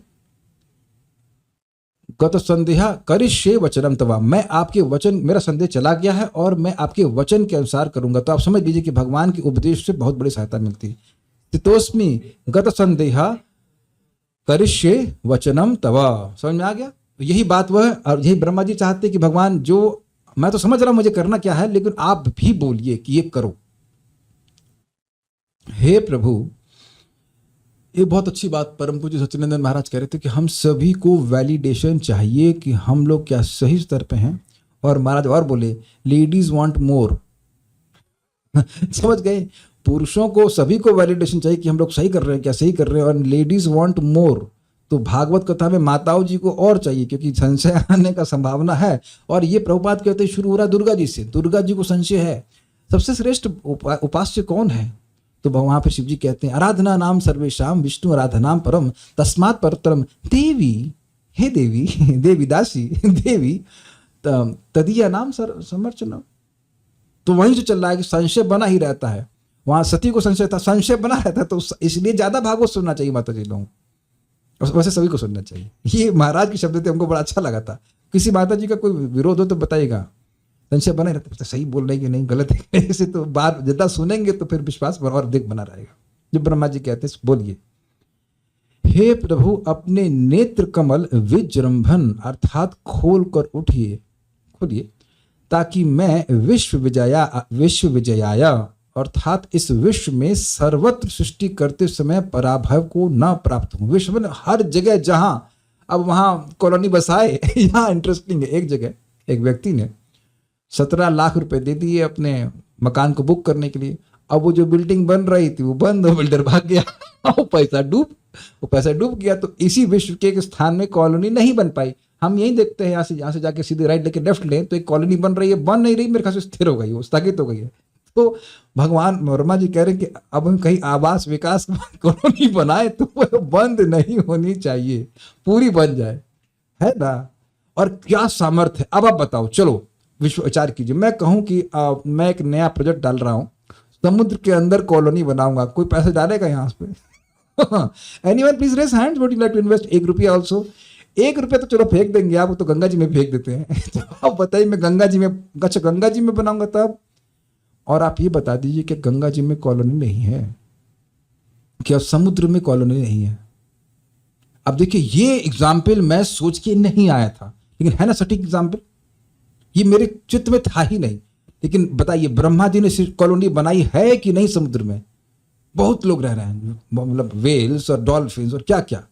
गत संदेह करिष्ये वचनम तवा, मैं आपके वचन, मेरा संदेह चला गया है और मैं आपके वचन के अनुसार करूंगा। तो आप समझ लीजिए कि भगवान के उपदेश से बहुत बड़ी सहायता मिलती है। स्थितोस्मि गत संदेह करिष्ये वचनम तवा, समझ में आ गया। यही बात वह, और यही ब्रह्मा जी चाहते कि भगवान, जो मैं तो समझ रहा हूं मुझे करना क्या है, लेकिन आप भी बोलिए कि ये करो। हे प्रभु, ये बहुत अच्छी बात परम पूज्य सच्चिदानंद महाराज कह रहे थे कि हम सभी को वैलिडेशन चाहिए कि हम लोग क्या सही स्तर पे हैं। और महाराज और बोले लेडीज वांट मोर। समझ गए? पुरुषों को सभी को वैलिडेशन चाहिए कि हम लोग सही कर रहे हैं, क्या सही कर रहे हैं, और लेडीज वांट मोर। तो भागवत कथा में माताओं जी को और चाहिए, क्योंकि संशय आने का संभावना है। और ये प्रभुपाद कहते हैं शुरू हो रहा दुर्गा जी से। दुर्गा जी को संशय है सबसे श्रेष्ठ उपास्य कौन है, तो वहां पर शिव जी कहते हैं आराधना नाम सर्वेशाम विष्णु आराधनाम परम तस्मात् परतरम देवी। हे देवी, देवी दासी, देवी तदीया नाम समर्चनम। तो वहीं से चल रहा है कि संशय बना ही रहता है। वहां सती को संशय था, संशय बना रहता है, तो इसलिए ज्यादा भागवत सुनना चाहिए माता जी लोगों। वैसे सभी को सुनना चाहिए। ये महाराज के शब्द थे, हमको बड़ा अच्छा लगा था। किसी माता जी का कोई विरोध हो तो बताइएगा। संशय बना ही रहता है, सही बोल रहे हैं कि नहीं, गलत है, ऐसे तो बार जितना सुनेंगे तो फिर विश्वास और अधिक बना रहेगा। जो ब्रह्मा जी कहते हैं बोलिए, हे प्रभु अपने नेत्र कमल विजृंभन अर्थात खोल कर उठिए, खोलिए, ताकि मैं विश्व विजयाया अर्थात इस विश्व में सर्वत्र सृष्टि करते समय पराभव को न प्राप्त हूं। विश्व में हर जगह जहां अब वहां कॉलोनी बसाए। यहाँ इंटरेस्टिंग है, एक जगह एक व्यक्ति ने 17 लाख रुपए दे दिए अपने मकान को बुक करने के लिए। अब वो जो बिल्डिंग बन रही थी वो बंद, बिल्डर भाग गया, वो पैसा डूब गया। तो इसी विश्व के एक स्थान में कॉलोनी नहीं बन पाई। हम यही देखते हैं, यहाँ से जाके सीधे राइट लेके लेफ्ट लें तो एक कॉलोनी बन रही है, बन नहीं रही, मेरे ख्याल से स्थिर हो गई, वो स्थगित हो गई है। तो भगवान वर्मा जी कह रहे हैं कि अब हम कहीं आवास विकास कॉलोनी बनाए तो वो बंद नहीं होनी चाहिए, पूरी बन जाए, है ना। और क्या सामर्थ्य है, अब आप बताओ, चलो विश्व विचार कीजिए। मैं कहूं कि मैं एक नया प्रोजेक्ट डाल रहा हूं, समुद्र के अंदर कॉलोनी बनाऊंगा, कोई पैसे डालेगा यहाँ पे? Anyone please raise hands, would you like to invest 1 रुपया ऑल्सो? 1 रुपया तो चलो फेंक देंगे, आप तो गंगा जी में फेंक देते हैं। तो आप बताइए, मैं गंगा जी में, अच्छा गंगा जी में बनाऊंगा तब। और आप ये बता दीजिए कि गंगा जी में कॉलोनी नहीं है, क्या समुद्र में कॉलोनी नहीं है? अब देखिए, ये एग्जाम्पल मैं सोच के नहीं आया था, लेकिन है ना सटीक एग्जाम्पल, ये मेरे चित्त में था ही नहीं। लेकिन बताइए, ब्रह्मा जी ने कॉलोनी बनाई है कि नहीं समुद्र में? बहुत लोग रह रहे हैं, मतलब वेल्स और डॉल्फिन और क्या क्या।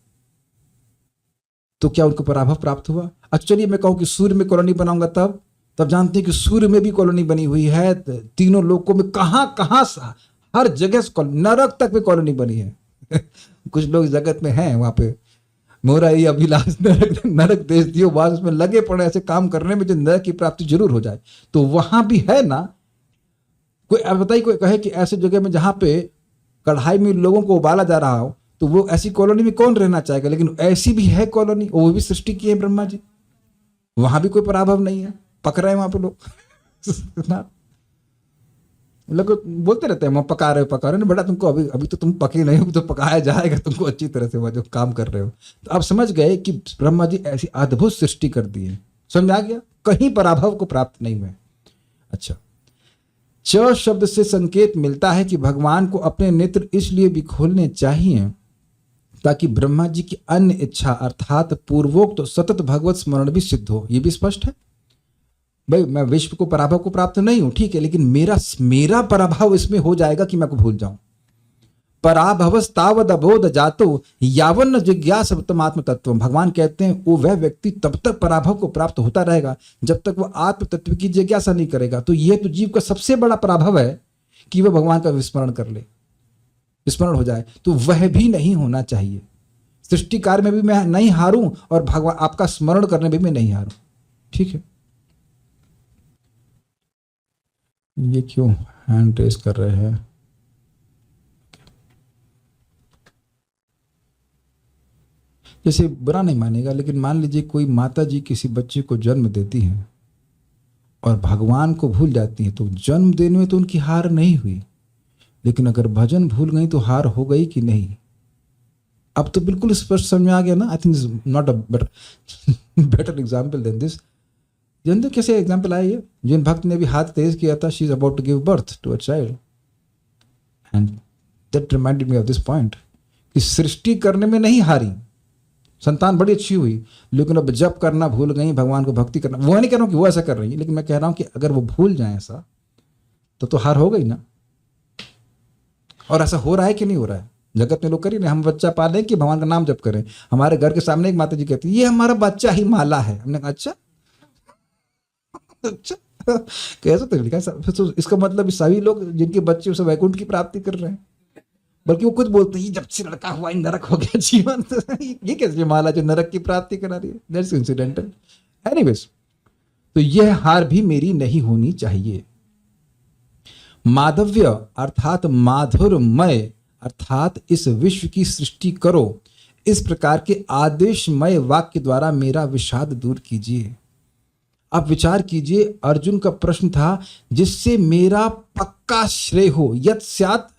तो क्या उनको पराभव प्राप्त हुआ? अच्छा चलिए मैं कहूं कि सूर्य में कॉलोनी बनाऊंगा तब जानते हैं कि सूर्य में भी कॉलोनी बनी हुई है। तीनों लोकों में कहां हर जगह नरक तक में कॉलोनी बनी है। कुछ लोग जगत में हैं, वहां पे मोरा ये अभिलाष नरक देश दियो, बाद उसमें लगे पड़े ऐसे काम करने में जो नरक की प्राप्ति जरूर हो जाए। तो वहां भी है ना। कोई बताइए, कोई कहे कि ऐसे जगह में जहां पे कढ़ाई में लोगों को उबाला जा रहा हो, तो वो ऐसी कॉलोनी में कौन रहना चाहेगा? लेकिन ऐसी भी है कॉलोनी, वो भी सृष्टि की है ब्रह्मा जी, वहां भी कोई पराभव नहीं है, पक रहे हैं वहां पे लोग बोलते रहते हैं पका रहे हो बेटा, तुमको अभी तो तुम पके नहीं हो, तो पकाया जाएगा तुमको अच्छी तरह से, जो काम कर रहे हो। तो आप समझ गए कि ब्रह्मा जी ऐसी अद्भुत सृष्टि कर दी है। समझ आ गया, कहीं पराभव को प्राप्त नहीं हुए। अच्छा, च शब्द से संकेत मिलता है कि भगवान को अपने नेत्र इसलिए भी खोलने चाहिए ताकि ब्रह्मा जी की अन्य इच्छा अर्थात पूर्वोक्त तो सतत भगवत स्मरण भी सिद्ध हो। यह भी स्पष्ट है भाई, मैं विश्व को पराभव को प्राप्त नहीं हूं, ठीक है, लेकिन मेरा पराभव इसमें हो जाएगा कि मैं को भूल जाऊं। पराभवस्तावद अबोध जातो यावन्न जिज्ञासतमात्म तत्व। भगवान कहते हैं वो वह व्यक्ति तब तक पराभव को प्राप्त होता रहेगा जब तक वह आत्म तत्व की जिज्ञासा नहीं करेगा। तो यह तो जीव का सबसे बड़ा पराभव है कि वह भगवान का विस्मरण कर ले, विस्मरण हो जाए। तो वह भी नहीं होना चाहिए। सृष्टि कार्य में भी मैं नहीं हारूं और भगवान आपका स्मरण करने में भी नहीं हारूं, ठीक है। ये क्यों हैंड रेस कर रहे हैं? जैसे बुरा नहीं मानेगा, लेकिन मान लीजिए कोई माता जी किसी बच्चे को जन्म देती हैं और भगवान को भूल जाती हैं, तो जन्म देने में तो उनकी हार नहीं हुई, लेकिन अगर भजन भूल गई तो हार हो गई कि नहीं? अब तो बिल्कुल स्पष्ट समझ में आ गया ना। I think not a better example than this. जानते हो कैसे एग्जाम्पल आया ये? जिन भक्त ने भी हाथ तेज किया था, she is about to give birth to a child, and that reminded me of this point कि सृष्टि करने में नहीं हारी, संतान बड़ी अच्छी हुई, लेकिन अब जप करना भूल गई, भगवान को भक्ति करना। वो नहीं कह रहा हूं कि वो ऐसा कर रही है, लेकिन मैं कह रहा हूं कि अगर वो भूल जाए ऐसा तो हार हो गई ना। और ऐसा हो रहा है कि नहीं हो रहा है? जगत में लोग करिए ना, हम बच्चा पालें कि भगवान का नाम जप करें। हमारे घर के सामने एक माता जी कहती है, ये हमारा बच्चा ही माला है। हमने कहा अच्छा अच्छा कैसे तो लिखा है? तो इसका मतलब सभी लोग जिनके बच्चे उसे वैकुंठ की प्राप्ति कर रहे हैं। बल्कि वो खुद बोलते हैं, जब से लड़का हुआ नरक हो गया जीवन। तो ये कैसे माला जो नरक की प्राप्ति करा रही है? That's incidental. एनीवेज, तो यह हार भी मेरी नहीं होनी चाहिए। माधव्य अर्थात माधुर्यमय अर्थात इस विश्व की सृष्टि करो, इस प्रकार के आदेशमय वाक्य द्वारा मेरा विषाद दूर कीजिए। आप विचार कीजिए, अर्जुन का प्रश्न था जिससे मेरा पक्का श्रेय हो, यत् स्यात्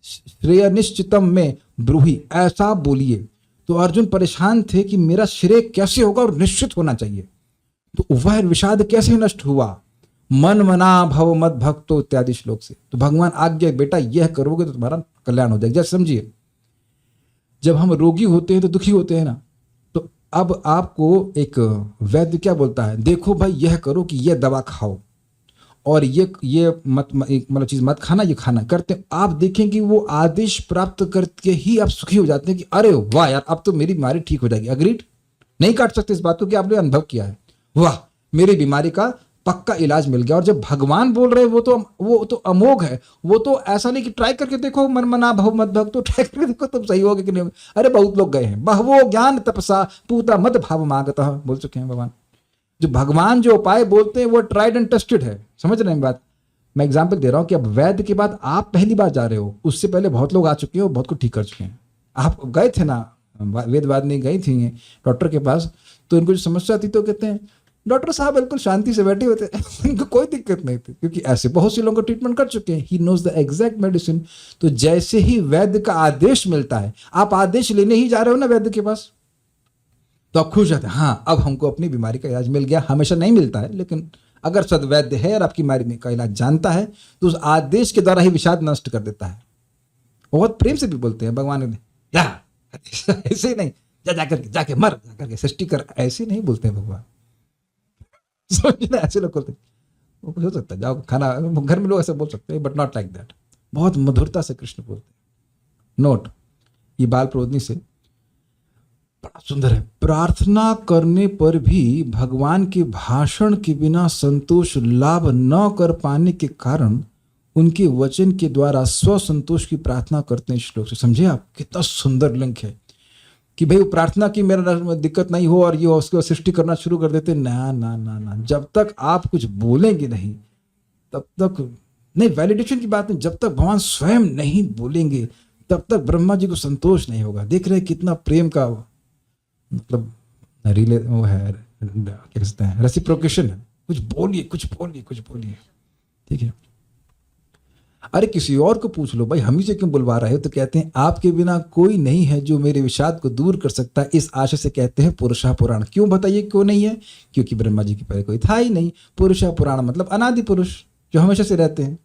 श्रेय निश्चितम में ब्रूहि, ऐसा बोलिए। तो अर्जुन परेशान थे कि मेरा श्रेय कैसे होगा और निश्चित होना चाहिए। तो वह विषाद कैसे नष्ट हुआ? मन मना भव मद भक्तो इत्यादि श्लोक से। तो भगवान आज्ञा, बेटा यह करोगे तो तुम्हारा कल्याण हो जाएगा। जैसे समझिए, जब हम रोगी होते हैं तो दुखी होते हैं ना, तो अब आपको एक वैद्य क्या बोलता है, देखो भाई यह करो कि यह दवा खाओ और ये मत मतलब चीज मत खाना, ये खाना करते हैं। आप देखें कि वो आदेश प्राप्त करके ही आप सुखी हो जाते हैं कि अरे वाह यार, अब तो मेरी बीमारी ठीक हो जाएगी। अग्रीड? नहीं काट सकते इस बात को कि आपने अनुभव किया है, वाह मेरी बीमारी का पक्का इलाज मिल गया। और जब भगवान बोल रहे हैं वो तो अमोघ है। वो तो ऐसा नहीं कि ट्राई करके देखो, मन मना भव मद भक्त, तो ट्राई करके देखो तुम सही होगे कि नहीं। अरे बहुत लोग गए हैं, बहवो ज्ञान तपसा पूता मद भाव मागतः, बोल चुके हैं भगवान। जो भगवान जो उपाय बोलते हैं वो ट्राइड एंड टेस्टेड है। समझ रहे हैं बात? मैं एग्जाम्पल दे रहा हूं कि अब वैद्य के बाद आप पहली बार जा रहे हो, उससे पहले बहुत लोग आ चुके हैं और बहुत कुछ ठीक कर चुके हैं। आप गए थे ना, वेदवादिनी गई थी डॉक्टर के पास, तो इनको जो समस्या थी तो कहते हैं डॉक्टर साहब बिल्कुल शांति से बैठे हुए थे, इनको कोई दिक्कत नहीं थी, क्योंकि ऐसे बहुत से लोगों को ट्रीटमेंट कर चुके हैं। He knows the exact medicine. तो जैसे ही वैद्य का आदेश मिलता है, आप आदेश लेने ही जा रहे हो ना वैद्य के पास, तो आप खुश जाते हैं, हाँ अब हमको अपनी बीमारी का इलाज मिल गया। हमेशा नहीं मिलता है, लेकिन अगर सदवैद्य है और आपकी बीमारी का इलाज जानता है तो उस आदेश के द्वारा ही विषाद नष्ट कर देता है। बहुत प्रेम से भी बोलते हैं भगवान ने, ऐसे ही नहीं जाके मर, जाकर सृष्टि कर, ऐसे नहीं बोलते हैं भगवान। समझना, ऐसे लोग बोलते हैं, हो सकता है जाओ खाना, घर में लोग ऐसे बोल सकते हैं, बट नॉट लाइक दैट। बहुत मधुरता से कृष्ण बोलते हैं। नोट, ये बाल प्रबोधिनी से बड़ा सुंदर है। प्रार्थना करने पर भी भगवान के भाषण के बिना संतोष लाभ न कर पाने के कारण उनके वचन के द्वारा स्व संतोष की प्रार्थना करते हैं। श्लोक से समझे आप, कितना सुंदर लिंक है कि भाई वो प्रार्थना की मेरा दिक्कत नहीं हो और ये उसको सृष्टि करना शुरू कर देते। ना ना ना ना, जब तक आप कुछ बोलेंगे नहीं तब तक नहीं, वैलिडेशन की बात नहीं, जब तक भगवान स्वयं नहीं बोलेंगे तब तक ब्रह्मा जी को संतोष नहीं होगा। देख रहे हैं कितना प्रेम का मतलब रिले वो है, क्या कहते हैं, रेसिप्रोकेशन है। कुछ बोलिए कुछ बोलिए कुछ बोलिए, ठीक है। अरे किसी और को पूछ लो भाई, हम ही से क्यों बुलवा रहे हो? तो कहते हैं आपके बिना कोई नहीं है जो मेरे विषाद को दूर कर सकता है, इस आशय से कहते हैं पुरुषा पुराण। क्यों बताइए क्यों नहीं है? क्योंकि ब्रह्मा जी के पहले कोई था ही नहीं। पुरुषा पुराण मतलब अनादि पुरुष जो हमेशा से रहते हैं।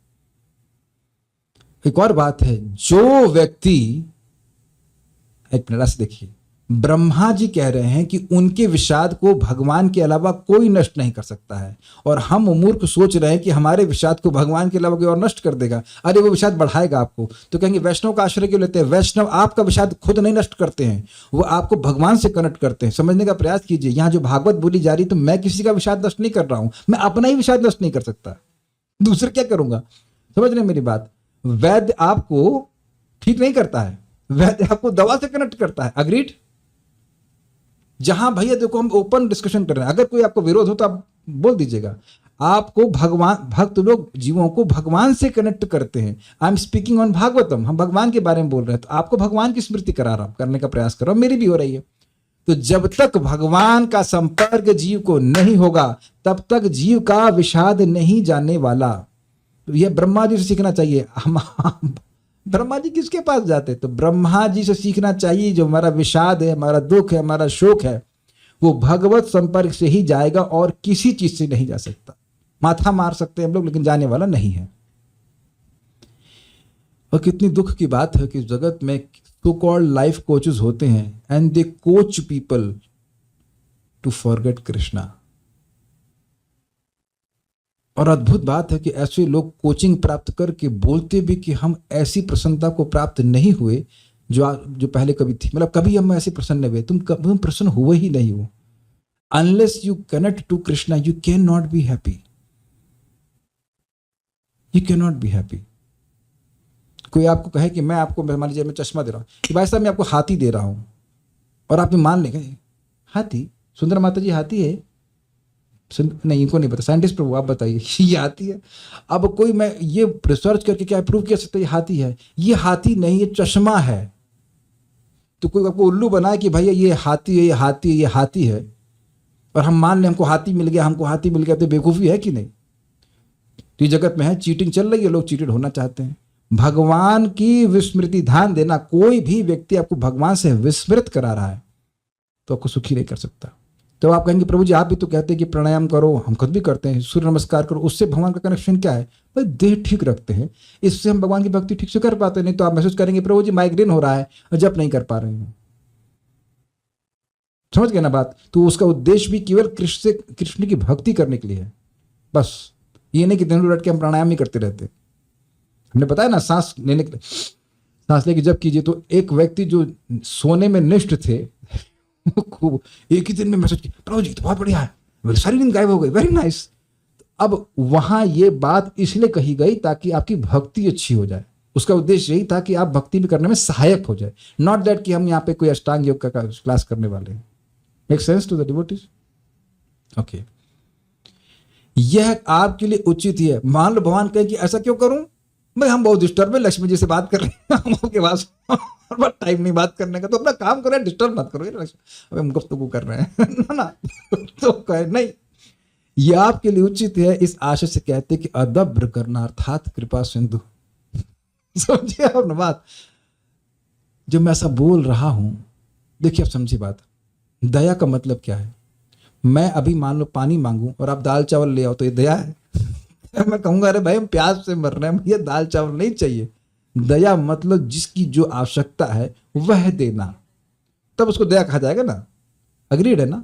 एक और बात है, जो व्यक्ति, एक मिनट से देखिए, ब्रह्मा जी कह रहे हैं कि उनके विषाद को भगवान के अलावा कोई नष्ट नहीं कर सकता है, और हम मूर्ख सोच रहे हैं कि हमारे विषाद को भगवान के अलावा कोई और नष्ट कर देगा। अरे वो विषाद बढ़ाएगा आपको। तो कहेंगे वैष्णव का आश्रय क्यों लेते हैं? वैष्णव आपका विषाद खुद नहीं नष्ट करते हैं, वो आपको भगवान से कनेक्ट करते हैं। समझने का प्रयास कीजिए, यहाँ जो भागवत बोली जा रही, तो मैं किसी का विषाद नष्ट नहीं कर रहा हूं, मैं अपना ही विषाद नष्ट नहीं कर सकता, दूसरे क्या करूंगा? समझ रहे मेरी बात? वैद्य आपको ठीक नहीं करता है, वैद्य आपको दवा से कनेक्ट करता है। अग्रीड? जहां भैया देखो हम ओपन डिस्कशन कर रहे हैं, अगर कोई आपको विरोध हो तो आप बोल दीजिएगा। आपको भगवान, भक्त लोग जीवों को भगवान से कनेक्ट करते हैं। I am speaking on Bhagavatam, हम भगवान के बारे में बोल रहे हैं, तो आपको भगवान की स्मृति करा रहा हूं, करने का प्रयास कर रहा हूं, मेरी भी हो रही है। तो जब तक भगवान का संपर्क जीव को नहीं होगा तब तक जीव का विषाद नहीं जाने वाला। तो यह ब्रह्मा जी से सीखना चाहिए। ब्रह्मा जी किसके पास जाते? तो ब्रह्मा जी से सीखना चाहिए। जो हमारा विषाद है, हमारा दुख है, हमारा शोक है, वो भगवत संपर्क से ही जाएगा और किसी चीज से नहीं जा सकता। माथा मार सकते हैं हम लोग, लेकिन जाने वाला नहीं है। और कितनी दुख की बात है कि जगत में सो कॉल्ड लाइफ कोचेस होते हैं and they coach people to forget Krishna. और अद्भुत बात है कि ऐसे लोग कोचिंग प्राप्त करके बोलते भी कि हम ऐसी प्रसन्नता को प्राप्त नहीं हुए जो पहले कभी थी, मतलब कभी हम ऐसे प्रसन्न हुए, तुम प्रसन्न हुए ही नहीं हो। Unless you connect to Krishna you can not be happy, you can not be happy. कोई आपको कहे कि मैं आपको, मान लीजिए मैं चश्मा दे रहा हूँ कि भाई साहब मैं आपको हाथी दे रहा हूँ, और आप मान लेंगे हाथी, सुंदर माता जी हाथी है, नहीं इनको नहीं पता, साइंटिस्ट प्रभु आप बताइए ये हाथी है। अब कोई मैं ये रिसर्च करके क्या प्रूव कर सकता है ये हाथी है? ये हाथी नहीं, ये चश्मा है। तो कोई आपको उल्लू बनाए कि भैया ये हाथी है, ये हाथी है, ये हाथी है, और हम मान लें हमको हाथी मिल गया, हमको हाथी मिल गया, तो बेवकूफ़ी है कि नहीं? तो ये जगत में है, चीटिंग चल रही है, लोग चीटेड होना चाहते हैं। भगवान की विस्मृति, ध्यान देना, कोई भी व्यक्ति आपको भगवान से विस्मृत करा रहा है तो आपको सुखी नहीं कर सकता। तो आप कहेंगे प्रभु जी आप भी तो कहते हैं कि प्राणायाम करो, हम खुद भी करते हैं, सूर्य नमस्कार करो, उससे भगवान का कनेक्शन क्या है? भाई देह ठीक रखते हैं, इससे हम भगवान की भक्ति ठीक से कर पाते हैं। नहीं तो आप महसूस करेंगे प्रभु जी माइग्रेन हो रहा है और जप नहीं कर पा रहे हैं। समझ गए ना बात? तो उसका उद्देश्य भी केवल कृष्ण की भक्ति करने के लिए है, बस ये नहीं कि दिन रट के हम प्राणायाम ही करते रहते। हमने बताया ना सांस लेके जब कीजिए। तो एक व्यक्ति जो सोने में निष्ठ थे खूब, एक ही दिन में मैसेज किया प्रभु जी तो बहुत बढ़िया है, सारी नींद गायब हो गई, वेरी नाइस। अब वहां ये बात इसलिए कही गई ताकि आपकी भक्ति अच्छी हो जाए। उसका उद्देश्य यही था कि आप भक्ति भी करने में सहायक हो जाए, नॉट दैट कि हम यहाँ पे कोई अष्टांग योग का क्लास करने वाले हैं। Make sense to the devotees? Okay, यह आपके लिए उचित ही है। मान लो भगवान कहे कि ऐसा क्यों करूं, भाई हम बहुत डिस्टर्ब है, लक्ष्मी जी से बात कर रहे हैं, हम आपके पास टाइम नहीं बात करने का, तो अपना काम करो, डिस्टर्ब मत करो, अब हम गुफ्तगू कर रहे हैं ना। तो कहे नहीं, ये आपके लिए उचित है, इस आशय से कहते कि अदब्र करना अर्थात कृपा सिंधु। समझिए आप ना बात, जो मैं ऐसा बोल रहा हूं, देखिए आप समझिए बात। दया का मतलब क्या है? मैं अभी मान लो पानी मांगू और आप दाल चावल ले आओ, तो ये दया है? मैं कहूंगा अरे भाई हम प्यास से मर रहे हैं, ये दाल चावल नहीं चाहिए। दया मतलब जिसकी जो आवश्यकता है वह देना, तब उसको दया कहा जाएगा ना। अग्रीड है ना?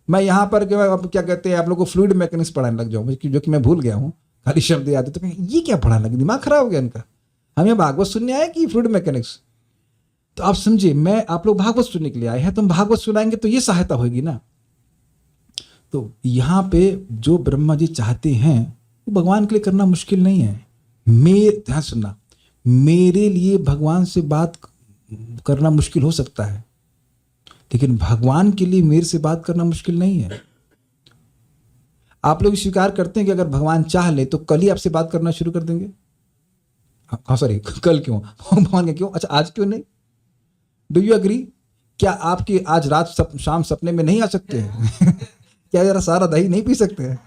मैं यहाँ पर क्या कहते हैं, आप लोगों को फ्लूइड मैकेनिक्स पढ़ाने लग जाऊँ, जो कि मैं भूल गया हूँ, खाली शब्द याद है, तो कहें ये क्या पढ़ाने लगे, दिमाग खराब हो गया इनका, हम यहाँ भागवत सुनने आए कि फ्लूइड मैकेनिक्स? तो आप समझिए, मैं आप लोग भागवत सुनने के लिए आए हैं, तो हम भागवत सुनाएंगे तो ये सहायता होगी ना। तो यहाँ पे जो ब्रह्मा जी चाहते हैं वो भगवान के लिए करना मुश्किल नहीं है। ध्यान सुनना, मेरे लिए भगवान से बात करना मुश्किल हो सकता है, लेकिन भगवान के लिए मेरे से बात करना मुश्किल नहीं है। आप लोग स्वीकार करते हैं कि अगर भगवान चाह ले तो कल ही आपसे बात करना शुरू कर देंगे? हाँ सॉरी, कल क्यों, भगवान के क्यों, अच्छा आज क्यों नहीं? Do you agree? क्या आपके आज रात शाम सपने में नहीं आ सकते हैं? क्या जरा सारा दही नहीं पी सकते हैं?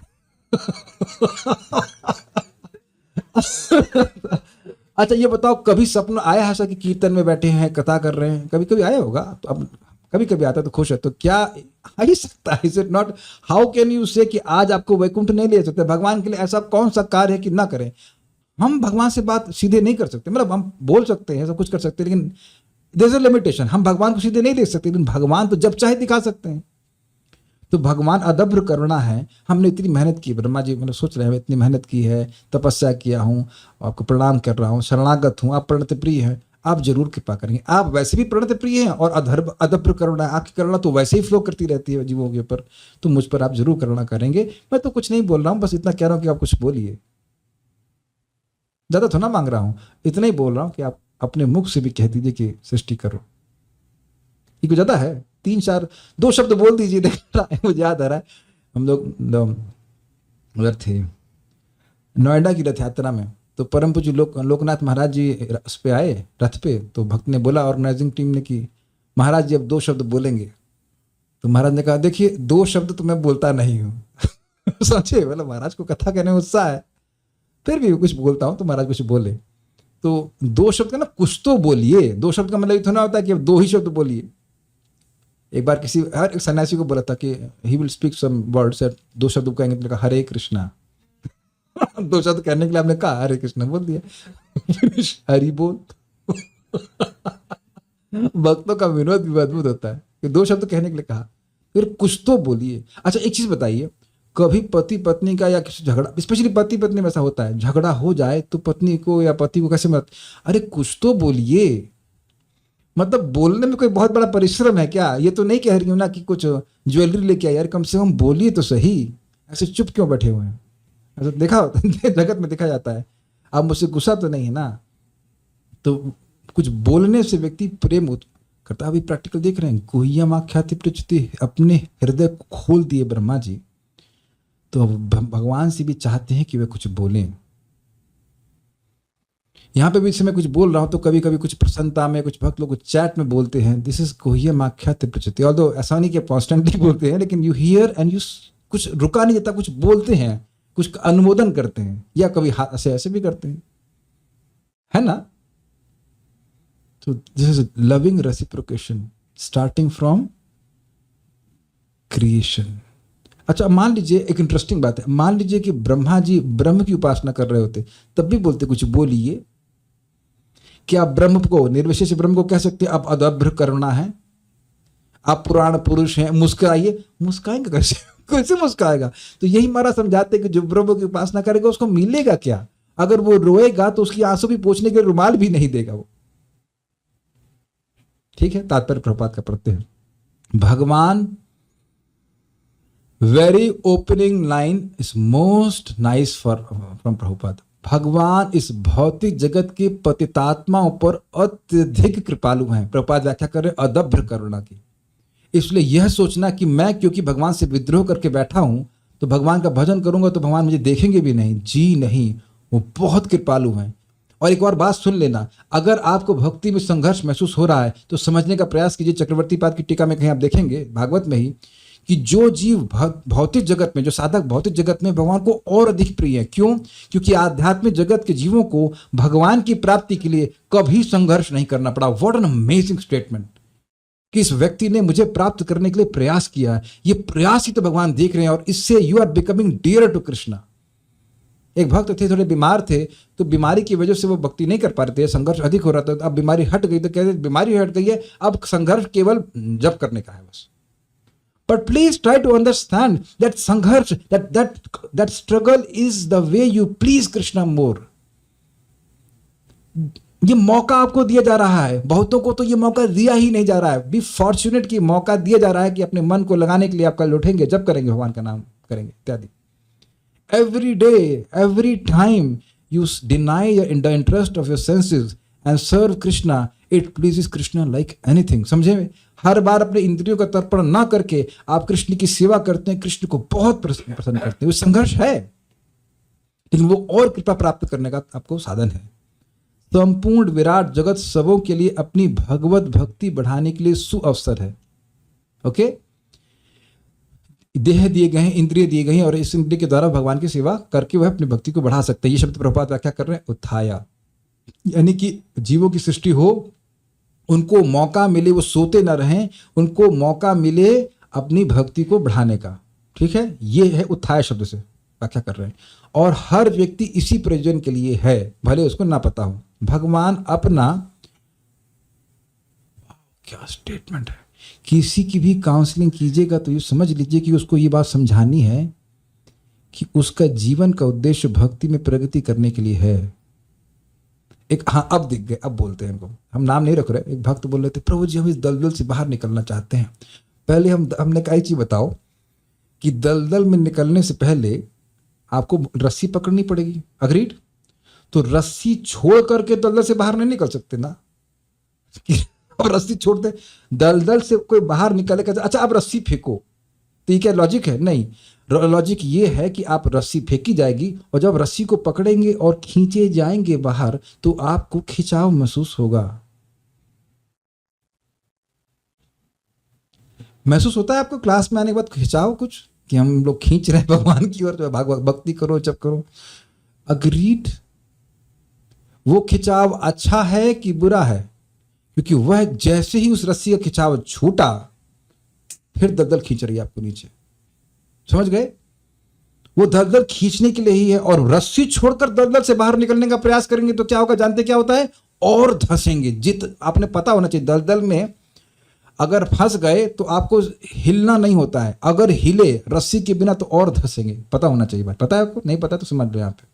अच्छा ये बताओ, कभी सपना आया है ऐसा कि कीर्तन में बैठे हैं, कथा कर रहे हैं? कभी कभी आया होगा, तो अब कभी कभी आता है तो खुश है, तो क्या आ ही सकता है? Is it not? How can you से कि आज आपको वैकुंठ नहीं ले सकते? भगवान के लिए ऐसा कौन सा कार्य है कि ना करें? हम भगवान से बात सीधे नहीं कर सकते, मतलब हम बोल सकते हैं, सब कुछ कर सकते हैं, लेकिन देयर इज अ लिमिटेशन। हम भगवान को सीधे नहीं देख सकते, लेकिन भगवान तो जब चाहे दिखा सकते हैं। तो भगवान अदब्र करुणा है। हमने इतनी मेहनत की, ब्रह्मा जी मतलब सोच रहे हैं इतनी मेहनत की है, तपस्या किया हूँ, आपको प्रणाम कर रहा हूँ, शरणागत हूँ, आप प्रणत प्रिय हैं, आप जरूर कृपा करेंगे। आप वैसे भी प्रणत प्रिय हैं और अदब्र करुणा, आपकी करुणा तो वैसे ही फ्लो करती रहती है जीवों के ऊपर, तो मुझ पर आप जरूर करुणा करेंगे। मैं तो कुछ नहीं बोल रहा हूँ, बस इतना कह रहा हूँ कि आप कुछ बोलिए, ज्यादा थोड़ा मांग रहा हूँ, इतना ही बोल रहा हूँ कि आप अपने मुख से भी कह दीजिए कि सृष्टि करो। ये कुछ ज्यादा है, 2 शब्द बोल दीजिए। देख रहा है, मुझे याद आ रहा है, हम लोग उधर थे नोएडा की रथ यात्रा में, तो परम पूज्य लोकनाथ महाराज जी उस पे आए रथ पे, तो भक्त ने बोला, ऑर्गेनाइजिंग टीम ने, कि महाराज जी अब 2 शब्द बोलेंगे। तो महाराज ने कहा देखिए 2 शब्द तो मैं बोलता नहीं हूँ। सोचिए, मतलब महाराज को कथा कहने में उत्साह है, फिर भी कुछ बोलता हूँ, तो महाराज कुछ बोले तो 2 शब्द का ना कुछ तो बोलिए। 2 शब्द का मतलब इतना ना होता है कि अब 2 ही शब्द बोलिए। एक बार हर एक सन्यासी को बोला था कि he will speak some words, 2 शब्द कहेंगे, तो कहा हरे कृष्णा। 2 शब्द कहने के लिए आपने कहा हरे कृष्णा बोल दिया। हरि बोल। भक्तों का विनोद भी अद्भुत होता है कि 2 शब्द कहने के लिए कहा, फिर कुछ तो बोलिए। अच्छा एक चीज बताइए, कभी पति पत्नी का या किसी झगड़ा, स्पेशली पति पत्नी में ऐसा होता है, झगड़ा हो जाए तो पत्नी को या पति को कैसे मत, अरे कुछ तो बोलिए, मतलब बोलने में कोई बहुत बड़ा परिश्रम है क्या? ये तो नहीं कह रही हूं ना कि कुछ ज्वेलरी लेके आए, यार कम से कम बोलिए तो सही, ऐसे चुप क्यों बैठे हुए हैं? ऐसा देखा होता है, जगत में देखा जाता है। आप मुझसे गुस्सा तो नहीं है ना? तो कुछ बोलने से व्यक्ति प्रेम करता। अभी प्रैक्टिकल देख रहे हैं, गुह्यम आख्याति प्रचुति, अपने हृदय को खोल दिए ब्रह्मा जी, तो अब भगवान से भी चाहते हैं कि वे कुछ बोलें। यहाँ पे भी से मैं कुछ बोल रहा हूँ तो कभी कभी कुछ प्रसन्नता में कुछ भक्त लोग कुछ चैट में बोलते हैं, दिस इज गुह्यम आख्याति प्रचुति, ऑल्दो ऐसा नहीं कि कॉन्स्टेंटली बोलते हैं, लेकिन यू हियर एंड यू कुछ रुका नहीं जाता, कुछ बोलते हैं, कुछ अनुमोदन करते हैं, या कभी ऐसे ऐसे भी करते हैं, है ना? तो this is loving reciprocation starting from creation. अच्छा, मान लीजिए एक इंटरेस्टिंग बात है, मान लीजिए कि ब्रह्मा जी ब्रह्म की उपासना कर रहे होते, तब भी बोलते कुछ बोलिए। क्या आप ब्रह्म को, निर्विशेष ब्रह्म को कह सकते हैं आप अदभ्र करुणा है, आप पुराण पुरुष हैं, मुस्कुराइए? मुस्काएंगे कैसे? कैसे मुस्काएगा? तो यही हमारा समझाते कि जो ब्रह्म की उपासना करेगा उसको मिलेगा क्या? अगर वो रोएगा तो उसकी आंसू भी पोंछने के रुमाल भी नहीं देगा वो। ठीक है, तात्पर्य प्रभुपाद का पढ़ते हैं। भगवान, very opening line is most nice from Prabhupada. भगवान इस भौतिक जगत के पतितात्माओं पर अत्यधिक कृपालु हैं। प्रभुपाद व्याख्या कर रहे हैं अदभ्र करुणा की। इसलिए यह सोचना कि मैं क्योंकि भगवान से विद्रोह करके बैठा हूं तो भगवान का भजन करूंगा तो भगवान मुझे देखेंगे भी नहीं, जी नहीं, वो बहुत कृपालु हैं। और एक और बात सुन लेना, अगर आपको भक्ति में संघर्ष महसूस हो रहा है तो समझने का प्रयास कीजिए। चक्रवर्ती पाद की टीका में कहीं आप देखेंगे, भागवत में ही, कि जो जीव भौतिक जगत में, जो साधक भौतिक जगत में भगवान को और अधिक प्रिय है। क्यों? क्योंकि आध्यात्मिक जगत के जीवों को भगवान की प्राप्ति के लिए कभी संघर्ष नहीं करना पड़ा। व्हाट एन अमेजिंग स्टेटमेंट कि इस व्यक्ति ने मुझे प्राप्त करने के लिए प्रयास किया है। ये प्रयास ही तो भगवान देख रहे हैं, और इससे you are becoming dear to Krishna. एक भक्त थे, थोड़े बीमार थे, तो बीमारी की वजह से वो भक्ति नहीं कर पा रहे थे, संघर्ष अधिक हो रहा था। अब बीमारी हट गई तो कहते बीमारी हट गई है, अब संघर्ष केवल जप करने का है बस। But please try to understand that संघर्ष, that struggle is the way you please Krishna more. ये मौका आपको दिया जा रहा है, बहुतों को तो ये मौका दिया ही नहीं जा रहा है। बी फॉर्चुनेट कि मौका दिया जा रहा है कि अपने मन को लगाने के लिए आप कल उठेंगे, जब करेंगे, भगवान का नाम करेंगे इत्यादि। Every day, every time you deny the interest of your senses and serve Krishna, it pleases Krishna like anything. समझे? हर बार अपने इंद्रियों का तर्पण ना करके आप कृष्ण की सेवा करते हैं, कृष्ण को बहुत प्रसन्न करते हैं। वो संघर्ष है, लेकिन वो और कृपा प्राप्त करने का आपको साधन है। संपूर्ण विराट जगत सबों के लिए अपनी भगवत भक्ति बढ़ाने के लिए सुअवसर है। ओके, देह दिए गए हैं, इंद्रिय दिए गए हैं, और इस इंद्रिय के द्वारा भगवान की सेवा करके वह अपनी भक्ति को बढ़ा सकते हैं। ये शब्द प्रभुपाद व्याख्या कर रहे हैं, उत्थाया, यानी कि जीवों की सृष्टि हो, उनको मौका मिले, वो सोते न रहें, उनको मौका मिले अपनी भक्ति को बढ़ाने का। ठीक है, ये है उत्थाय शब्द से व्याख्या कर रहे हैं। और हर व्यक्ति इसी प्रयोजन के लिए है, भले उसको ना पता हो। भगवान अपना, क्या स्टेटमेंट है, किसी की भी काउंसलिंग कीजिएगा तो ये समझ लीजिए कि उसको ये बात समझानी है कि उसका जीवन का उद्देश्य भक्ति में प्रगति करने के लिए है। एक, हाँ अब दिख गए, अब बोलते हैं इनको, हम नाम नहीं रख रहे। एक भक्त बोल रहे थे, प्रभु जी हम इस दलदल से बाहर निकलना चाहते हैं। पहले हमने कहा चीज बताओ कि दलदल में निकलने से पहले आपको रस्सी पकड़नी पड़ेगी। अग्रीड? तो रस्सी छोड़ करके दलदल से बाहर नहीं निकल सकते ना। और रस्सी छोड़ते, दलदल से कोई बाहर निकलेगा, अच्छा आप रस्सी फेंको, तो ये क्या लॉजिक है? नहीं, लॉजिक ये है कि आप रस्सी फेंकी जाएगी, और जब रस्सी को पकड़ेंगे और खींचे जाएंगे बाहर तो आपको खिंचाव महसूस होगा। महसूस होता है आपको क्लास में आने के बाद खिंचाव कुछ, कि हम लोग खींच रहे हैं भगवान की ओर, तो भक्ति करो, जप करो। अग्रीड? वो खिंचाव अच्छा है कि बुरा है? क्योंकि वह जैसे ही उस रस्सी का खिंचाव छूटा, फिर दलदल खींच रही है आपको नीचे। समझ गए? वो दलदल खींचने के लिए ही है, और रस्सी छोड़कर दलदल से बाहर निकलने का प्रयास करेंगे तो क्या होगा? जानते क्या होता है? और धंसेंगे। आपने पता होना चाहिए, दलदल में अगर फंस गए तो आपको हिलना नहीं होता है, अगर हिले रस्सी के बिना तो और धंसेंगे। पता होना चाहिए बात, पता है आपको? नहीं पता तो समझ लो यहाँ पे।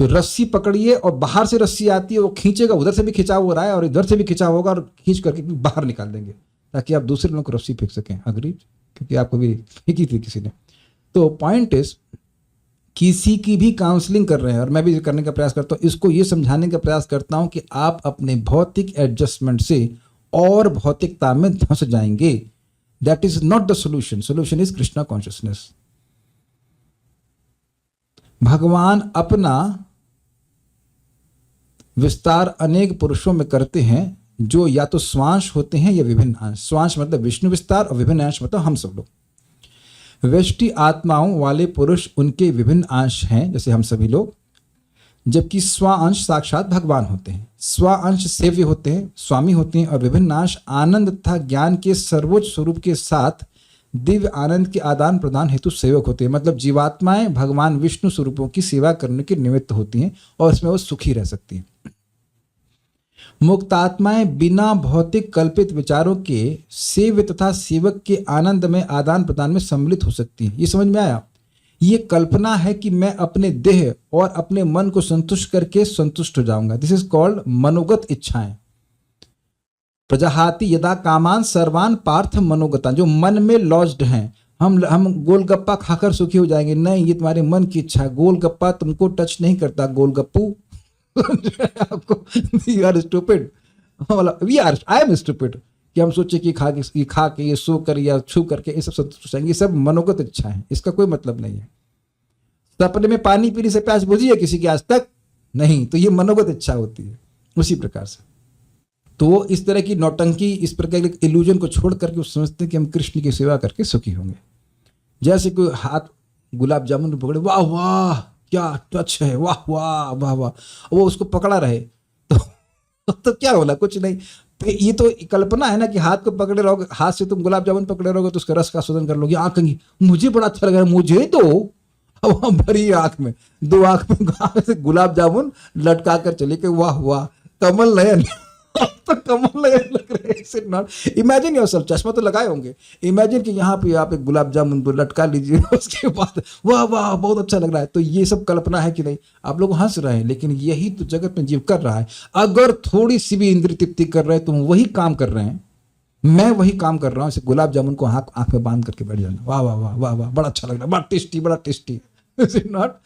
तो रस्सी पकड़िए और बाहर से रस्सी आती है, वो खींचेगा, उधर से भी खिंचाव हो रहा है और इधर से भी खिंचाव होगा, और खींच करके बाहर निकाल देंगे ताकि आप दूसरे लोगों को रस्सी फेंक सकें। अग्री? क्योंकि आपको भी फेंकी थी किसी ने। तो पॉइंट इज, किसी की भी काउंसलिंग कर रहे हैं, और मैं भी करने का प्रयास करता हूँ, इसको ये समझाने का प्रयास करता हूँ कि आप अपने भौतिक एडजस्टमेंट से और भौतिकता में धंस जाएंगे। That is not the solution. Solution is Krishna consciousness. भगवान अपना विस्तार अनेक पुरुषों में करते हैं जो या तो स्वांश होते हैं या विभिन्न अंश। स्वांश मतलब विष्णु विस्तार और विभिन्न अंश मतलब हम सब लोग। व्यष्टि आत्माओं वाले पुरुष उनके विभिन्न अंश हैं, जैसे हम सभी लोग, जबकि स्वांश साक्षात भगवान होते हैं। स्वांश सेव्य होते हैं, स्वामी होते हैं, और विभिन्न अंश आनंद तथा ज्ञान के सर्वोच्च स्वरूप के साथ दिव्य आनंद के आदान प्रदान हेतु सेवक होते हैं। मतलब जीवात्माएं भगवान विष्णु स्वरूपों की सेवा करने के निमित्त होती हैं और इसमें वो सुखी रह सकती हैं। मुक्तात्माएं बिना भौतिक कल्पित विचारों के सेव्य तथा सेवक के आनंद में आदान प्रदान में सम्मिलित हो सकती हैं। ये समझ में आया? ये कल्पना है कि मैं अपने देह और अपने मन को संतुष्ट करके संतुष्ट हो जाऊंगा। दिस इज कॉल्ड मनोगत इच्छाएं। प्रजाहाति यदा कामान सर्वान पार्थ मनोगता। जो मन में लॉज्ड हैं, हम गोलगप्पा खाकर सुखी हो जाएंगे, नहीं, ये तुम्हारे मन की इच्छा है। गोलगप्पा तुमको टच नहीं करता, गोलगप्पू आपको you are stupid, we are, I am stupid कि हम सोचे कि खा के ये सो कर या छू करके ये सब संतुष्ट हो जाएंगे। ये सब मनोगत इच्छा है, इसका कोई मतलब नहीं है। सपने में पानी पीने से प्यास बुझी है किसी की आज तक? नहीं, तो ये मनोगत इच्छा होती है। उसी प्रकार से तो वो इस तरह की नौटंकी, इस प्रकार के इल्यूजन को छोड़ करके वो समझते हैं कि हम कृष्ण की सेवा करके सुखी होंगे। जैसे कोई हाथ गुलाब जामुन पकड़े, वाह वाह क्या टच है, वाह वाह वाह वाह, वो उसको पकड़ा रहे तो क्या बोला? कुछ नहीं। तो ये तो कल्पना है ना कि हाथ को पकड़े रहोगे, हाथ से तुम गुलाब जामुन पकड़े रहोगे तो उसका रस का शोधन कर लोगे। आंख कहेंगी मुझे बड़ा अच्छा लग रहा है, मुझे तो। अब हम भरी आंख में, दो आंख में से गुलाब जामुन लटका कर चले के वाह वाह कमल नयन तो कमल नयन लग रहे हैं। इमेजिन योरसेल्फ, चश्मा तो लगाए होंगे, इमेजिन कि यहाँ पे आप एक गुलाब जामुन तो लटका लीजिए, उसके बाद वाह वाह बहुत अच्छा लग रहा है। तो ये सब कल्पना है कि नहीं? आप लोग हंस रहे हैं, लेकिन यही तो जगत में जीव कर रहा है। अगर थोड़ी सी भी इंद्रिय तृप्ति कर रहे हैं तो वही काम कर रहे हैं, मैं वही काम कर रहा हूँ। इसे गुलाब जामुन को आंख में बांध करके बैठ जाना, वाह वाह वाह वाह वाह बड़ा अच्छा लग रहा है, बड़ा टेस्टी बड़ा टेस्टी। नॉट,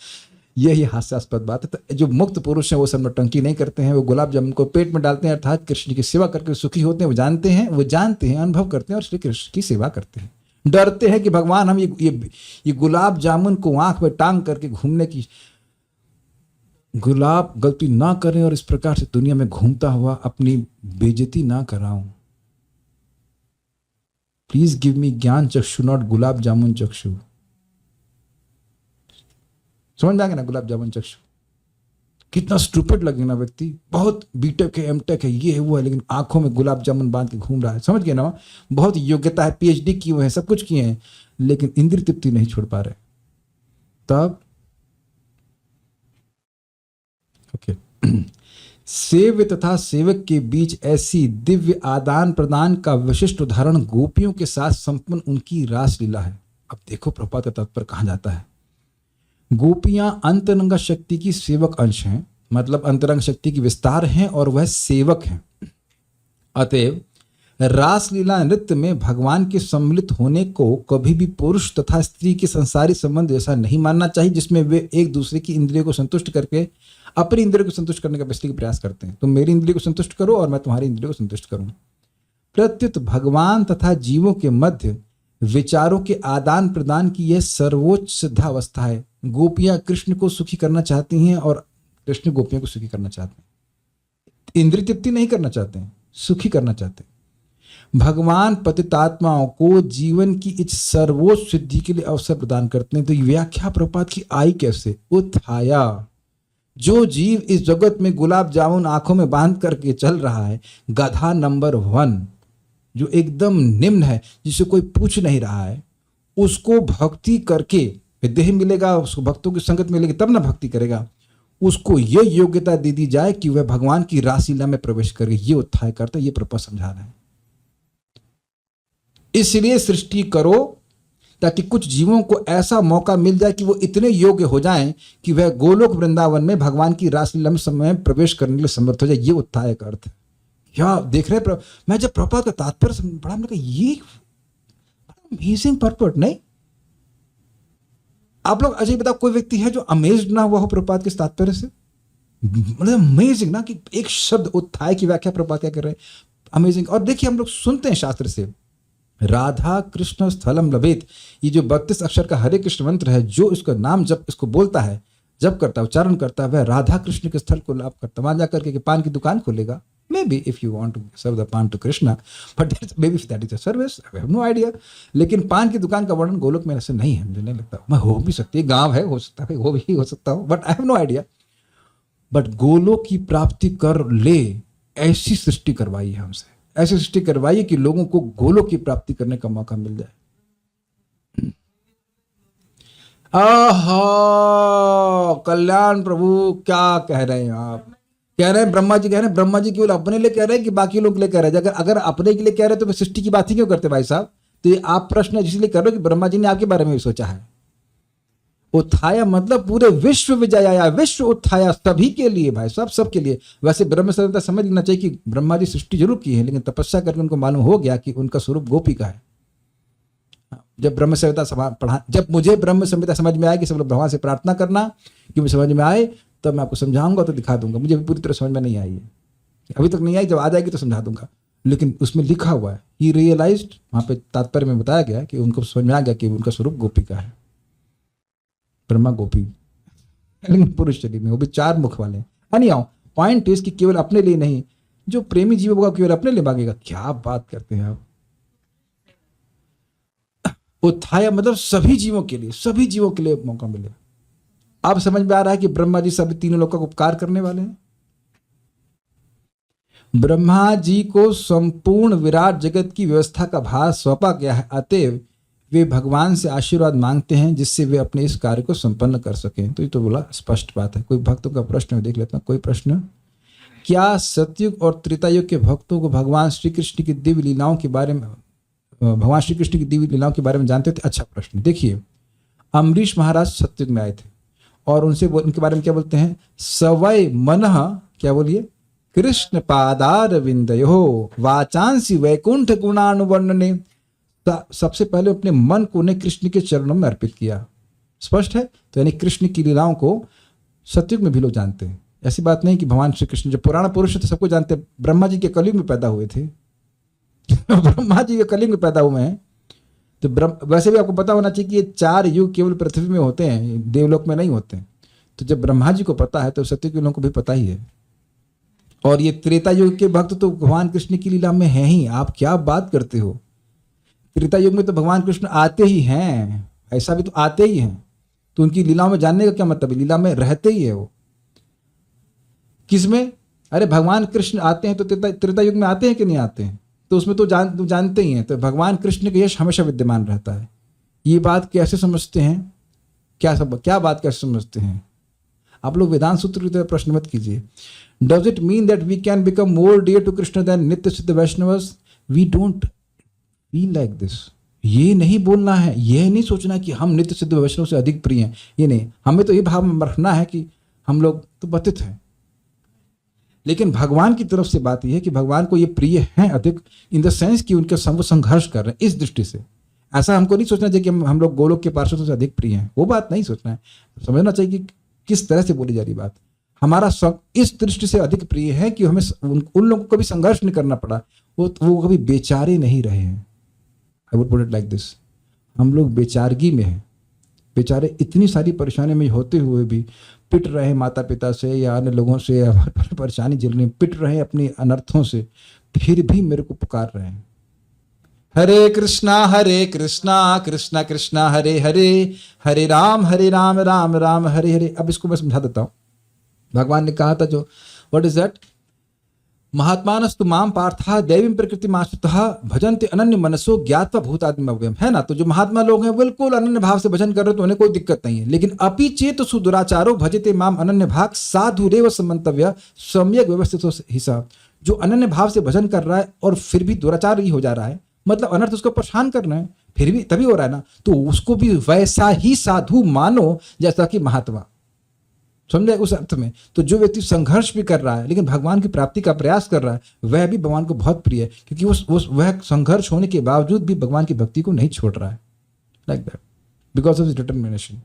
यही हास्यास्पद बात है। तो जो मुक्त पुरुष हैं वो सब नौटंकी नहीं करते हैं, वो गुलाब जामुन को पेट में डालते हैं, अर्थात कृष्ण की सेवा करके सुखी होते हैं। वो जानते हैं, अनुभव करते हैं और श्री कृष्ण की सेवा करते हैं। डरते हैं कि भगवान हम ये गुलाब जामुन को आंख में टांग करके घूमने की गुलाब गलती ना करें और इस प्रकार से दुनिया में घूमता हुआ अपनी बेइज्जती ना कराऊं। प्लीज गिव मी ज्ञान चक्षु, नॉट गुलाब जामुन चक्षु। समझ जाएंगे ना? गुलाब जामुन चक्षु कितना स्टूपिड लगेगा ना व्यक्ति, बहुत बीटेक है, एमटेक है, ये है वो है, लेकिन आंखों में गुलाब जामुन बांध के घूम रहा है। समझ गए ना? बहुत योग्यता है, पीएचडी किए हुए हैं, सब कुछ किए हैं, लेकिन इंद्रिय तृप्ति नहीं छोड़ पा रहे। तब ओके सेव्य तथा सेवक के बीच ऐसी दिव्य आदान प्रदान का विशिष्ट उदाहरण गोपियों के साथ संपन्न उनकी रासलीला है। अब देखो प्रभुपाद का तात्पर्य कहाँ जाता है। गोपियां अंतरंग शक्ति की सेवक अंश हैं, मतलब अंतरंग शक्ति की विस्तार हैं और वह सेवक हैं। अतएव रासलीला नृत्य में भगवान के सम्मिलित होने को कभी भी पुरुष तथा स्त्री के संसारी संबंध जैसा नहीं मानना चाहिए, जिसमें वे एक दूसरे की इंद्रियों को संतुष्ट करके अपनी इंद्रियों को संतुष्ट करने का बेसिकली प्रयास करते हैं। तुम मेरी इंद्रियों को संतुष्ट करो और मैं तुम्हारी इंद्रियों को संतुष्ट करूँ। प्रत्युत भगवान तथा जीवों के मध्य विचारों के आदान प्रदान की यह सर्वोच्च सिद्धावस्था है। गोपियां कृष्ण को सुखी करना चाहती हैं और कृष्ण गोपियों को सुखी करना चाहते हैं। इंद्रिय तृप्ति नहीं करना चाहते हैं, सुखी करना चाहते हैं। भगवान पतितात्माओं को जीवन की इस सर्वोच्च सिद्धि के लिए अवसर प्रदान करते हैं। तो व्याख्या प्रपात की आई कैसे? उत्थाया। जो जीव इस जगत में गुलाब जामुन आंखों में बांध करके चल रहा है, गधा नंबर 1 जो एकदम निम्न है, जिसे कोई पूछ नहीं रहा है, उसको भक्ति करके देह मिलेगा, उसको भक्तों की संगत मिलेगी तब ना भक्ति करेगा। उसको यह योग्यता दे दी जाए कि वह भगवान की रासलीला में प्रवेश करे। ये उत्थाय करता, ये प्रपा समझा रहा है। इसलिए सृष्टि करो ताकि कुछ जीवों को ऐसा मौका मिल जाए कि वो इतने योग्य हो जाएं कि वह गोलोक वृंदावन में भगवान की रासलीला में समय प्रवेश करने के लिए समर्थ हो जाए। ये उत्थाय का अर्थ है। क्या देख रहे हैं? मैं जब प्रभुपाद का तात्पर्य पढ़ा, मैंने कहा ये अमेजिंग पर्पट। नहीं, आप लोग अजय बताओ, कोई व्यक्ति है जो अमेज्ड ना हुआ हो प्रभुपाद के तात्पर्य से? मतलब अमेजिंग ना, कि एक शब्द उत्थाय की व्याख्या प्रभुपाद क्या कर रहे हैं, अमेजिंग। और देखिए, हम लोग सुनते हैं शास्त्र से, राधा कृष्ण स्थलम लभेत, ये जो 32 अक्षर का हरे कृष्ण मंत्र है, जो इसका नाम जब इसको बोलता है, जब करता है, उच्चारण करता है, वह राधा कृष्ण के स्थल को लाभ करता है। वहां जाकर के पान की दुकान खोलेगा, maybe if you want to serve the pan to Krishna, but maybe if that is a service, I have no idea। लेकिन पान की दुकान का वर्णन गोलोक में ऐसे नहीं है, मुझे नहीं लगता। मैं हो भी सकती है, गांव है, हो सकता है, वो भी हो सकता हो, but I have no idea. But Golok की प्राप्ति कर ले, ऐसी सृष्टि करवाई है हमसे, ऐसी सृष्टि करवाई है कि लोगों को गोलोक की प्राप्ति करने का मौका मिल जाए। आहा, कल्याण प्रभु, क्या कह रहे हैं आप? कह रहे हैं ब्रह्मा जी, कह रहे हैं ब्रह्मा जी केवल अपने लिए कह रहे हैं कि बाकी लोग के लिए कह रहे हैं? अगर अपने के लिए कह रहे हैं तो फिर सृष्टि की बात ही क्यों करते भाई साहब? तो ये आप प्रश्न इसलिए कर रहे हो कि ब्रह्मा जी ने आपके बारे में भी सोचा है। उत्थाया मतलब पूरे विश्व विजयाया, विश्व उत्थाया, सभी के लिए भाई साहब, सबके लिए। वैसे ब्रह्म संहिता समझ लेना चाहिए कि ब्रह्मा जी सृष्टि जरूर की है, लेकिन तपस्या करके उनको मालूम हो गया कि उनका स्वरूप गोपी का है। जब ब्रह्म संहिता पढ़ा, जब मुझे ब्रह्म संहिता समझ में आए कि सब लोग भगवान से प्रार्थना करना कि मुझे समझ में आए, तब मैं आपको समझाऊंगा, तो दिखा दूंगा। मुझे भी पूरी तरह समझ में नहीं आई है, अभी तक नहीं आई, जब आ जाएगी तो समझा दूंगा। लेकिन उसमें लिखा हुआ है, ही रियलाइज्ड, वहां पे तात्पर्य में बताया गया कि उनको समझ में आ गया कि उनका स्वरूप गोपी का है। ब्रह्मा गोपी, लेकिन पुरुष शरीर में, वो भी 4 मुख वाले। एनीहाउ, पॉइंट इज कि केवल अपने लिए नहीं, जो प्रेमी जीव होगा केवल अपने लिए मांगेगा। क्या बात करते हैं आप? उत्थाय मतलब सभी जीवों के लिए, सभी जीवों के लिए मौका मिले। आप समझ में आ रहा है कि ब्रह्मा जी सभी तीनों लोगों का उपकार करने वाले हैं। ब्रह्मा जी को संपूर्ण विराट जगत की व्यवस्था का भार सौंपा गया है, अतएव वे भगवान से आशीर्वाद मांगते हैं जिससे वे अपने इस कार्य को संपन्न कर सकें। तो ये तो बोला स्पष्ट बात है। कोई भक्तों का प्रश्न देख लेता हूं, कोई प्रश्न? क्या सतयुग और त्रेतायुग के भक्तों को भगवान श्री कृष्ण की दिव्य लीलाओं के बारे में, भगवान श्री कृष्ण की दिव्य लीलाओं के बारे में जानते थे? अच्छा प्रश्न। देखिए, अम्बरीश महाराज सतयुग में आए थे और उनके बारे में क्या बोलते हैं? सवय मनः, क्या बोलिए? कृष्ण पादार विंदयो वाचांसी वैकुंठ गुणानुवर्णने। सबसे पहले अपने मन को उन्हें कृष्ण के चरणों में अर्पित किया। स्पष्ट है? तो यानी कृष्ण की लीलाओं को सतयुग में भी लोग जानते हैं। ऐसी बात नहीं कि भगवान श्री कृष्ण जो पुराण पुरुष थे सबको जानते हैं। ब्रह्मा जी के कलयुग में पैदा हुए थे ब्रह्मा जी के कलयुग में पैदा हुए हैं। तो वैसे भी आपको पता होना चाहिए कि ये 4 युग केवल पृथ्वी में होते हैं, देवलोक में नहीं होते। तो जब ब्रह्मा जी को पता है तो सतयुग के लोगों को भी पता ही है। और ये त्रेता युग के भक्त तो भगवान कृष्ण की लीला में हैं ही। आप क्या बात करते हो? त्रेता युग में तो भगवान कृष्ण आते ही हैं, ऐसा भी तो आते ही हैं। तो उनकी लीलाओं में जानने का क्या मतलब है? लीला में रहते ही है वो। किसमें? अरे भगवान कृष्ण आते हैं तो त्रेता युग में आते हैं कि नहीं आते हैं? तो उसमें तो जानते ही हैं। तो भगवान कृष्ण का यश हमेशा विद्यमान रहता है। ये बात कैसे समझते हैं? क्या बात कैसे समझते हैं आप लोग? वेदांत सूत्र की तरह प्रश्न मत कीजिए। Does it mean that we can become more dear to Krishna than nitya siddha Vaishnavas? We don't feel like this. ये नहीं बोलना है, ये नहीं सोचना कि हम नित्य सिद्ध वैष्णव से अधिक प्रिय हैं। ये नहीं, हमें तो ये भाव रखना है कि हम लोग तो पतित हैं। लेकिन भगवान की तरफ से बात यह है कि भगवान को ये प्रिय हैं अधिक, इन द सेंस कि उनके संग संघर्ष कर रहे हैं। इस दृष्टि से ऐसा हमको नहीं सोचना चाहिए कि हम लोग गोलोक के पार्षदों से अधिक प्रिय हैं। वो बात नहीं सोचना है। समझना चाहिए कि किस तरह से बोली जा रही बात। हमारा इस दृष्टि से अधिक प्रिय है कि हमें उन लोगों को कभी संघर्ष नहीं करना पड़ा। वो कभी बेचारे नहीं रहे हैं। I would put it like this. हम लोग बेचारगी में हैं। बेचारे इतनी सारी परेशानी में होते हुए भी पिट रहे हैं माता पिता से या अन्य लोगों से, या परेशानी झेल रहे हैं, पिट रहे हैं अपनी अनर्थों से, फिर भी मेरे को पुकार रहे हैं। हरे कृष्णा कृष्णा कृष्णा हरे हरे, हरे राम राम राम हरे हरे। अब इसको मैं समझा देता हूं। भगवान ने कहा था जो व्हाट इज दैट? महात्मानस्तु माम पार्था दैवीं प्रकृति माश्रितः भजन्ते अनन्य मनसो ज्ञात्वा भूतादिमव्ययम्, है ना? तो जो महात्मा लोग हैं बिल्कुल अनन्य भाव से भजन कर रहे हो तो उन्हें कोई दिक्कत नहीं है। लेकिन अपि चेत सुदुराचारो भजते माम अनन्य भाग साधुरेव समन्तव्य सम्यक व्यवस्थित हिसाब। जो अनन्य भाव से भजन कर रहा है और फिर भी दुराचार ही हो जा रहा है, मतलब अनर्थ उसको परेशान करना है, फिर भी तभी हो रहा है ना, तो उसको भी वैसा ही साधु मानो जैसा कि महात्मा, समझे उस अर्थ में। तो जो व्यक्ति संघर्ष भी कर रहा है लेकिन भगवान की प्राप्ति का प्रयास कर रहा है, वह भी भगवान को बहुत प्रिय है, क्योंकि वह संघर्ष होने के बावजूद भी भगवान की भक्ति को नहीं छोड़ रहा है, like that, because of determination.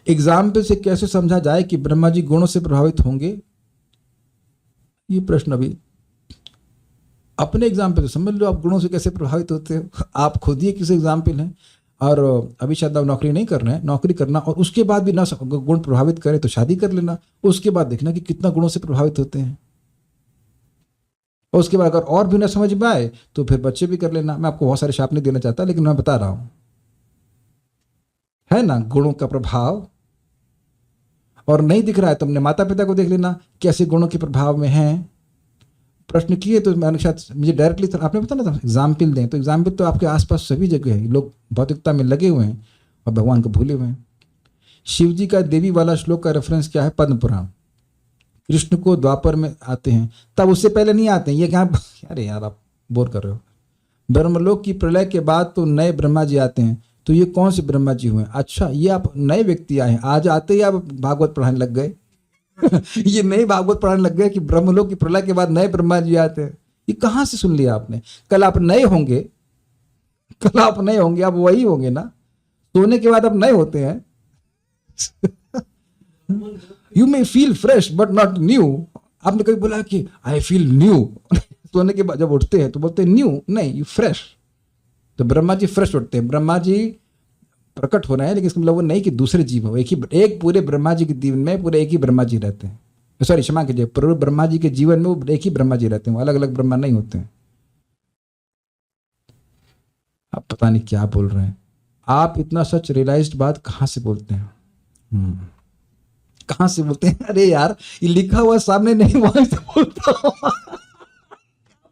Example से कैसे समझा जाए कि ब्रह्मा जी गुणों से प्रभावित होंगे, ये प्रश्न अभी अपने एग्जाम्पल से समझ लो, आप गुणों से कैसे प्रभावित होते हो। आप खुद ही किसी एग्जाम्पल हैं, और अभी शायद आप नौकरी नहीं कर रहे हैं, नौकरी करना और उसके बाद भी ना गुण प्रभावित करे तो शादी कर लेना, उसके बाद देखना कि कितना गुणों से प्रभावित होते हैं, और उसके बाद अगर और भी ना समझ में आए तो फिर बच्चे भी कर लेना। मैं आपको बहुत सारे शाप नहीं देना चाहता, लेकिन मैं बता रहा हूं, है ना, गुणों का प्रभाव। और नहीं दिख रहा है तो अपने माता पिता को देख लेना कैसे गुणों के प्रभाव में हैं। प्रश्न किए तो मैंने शायद मुझे डायरेक्टली आपने बताना था एग्जाम्पल दें, तो एग्जाम्पल तो आपके आसपास सभी जगह है, लोग भौतिकता में लगे हुए हैं और भगवान को भूले हुए हैं। शिव जी का देवी वाला श्लोक का रेफरेंस क्या है? पद्म पुराण। कृष्ण को द्वापर में आते हैं, तब उससे पहले नहीं आते हैं। ये क्या, अरे यार आप बोर कर रहे हो। ब्रह्मलोक की प्रलय के बाद तो नए ब्रह्मा जी आते हैं, तो ये कौन से ब्रह्मा जी हुए? अच्छा, ये आप नए व्यक्ति आए हैं, आज आते ही आप भागवत पढ़ाने लग गए। ये नए भागवत पढ़ाने लग गए कि ब्रह्मलोक की प्रलय के बाद नए ब्रह्मा जी आते हैं। ये कहां से सुन लिया आपने? कल आप नए होंगे, कल आप नए होंगे, आप वही होंगे ना, सोने के बाद आप नए होते हैं। You may feel fresh but not new. आपने कभी बोला कि आई फील न्यू? सोने के बाद जब उठते हैं तो बोलते हैं न्यू, नहीं, यू फ्रेश। तो ब्रह्मा जी फ्रेश उठते हैं, ब्रह्मा जी प्रकट हो रहे हैं, लेकिन इसका मतलब वो नहीं कि दूसरे जीव हो, एक पूरे ब्रह्मा जी के जीवन में पूरे एक ही ब्रह्मा जी रहते हैं। सॉरी, क्षमा कीजिए, पूरे ब्रह्मा जी के जीवन में वो एक ही ब्रह्मा जी रहते हैं, वो अलग अलग ब्रह्मा नहीं होते हैं। आप पता नहीं क्या बोल रहे हैं। आप इतना सच रियलाइज्ड बात कहां से बोलते हैं? कहां से बोलते हैं? अरे यार, ये लिखा हुआ सामने नहीं, वहां से बोलता हूं।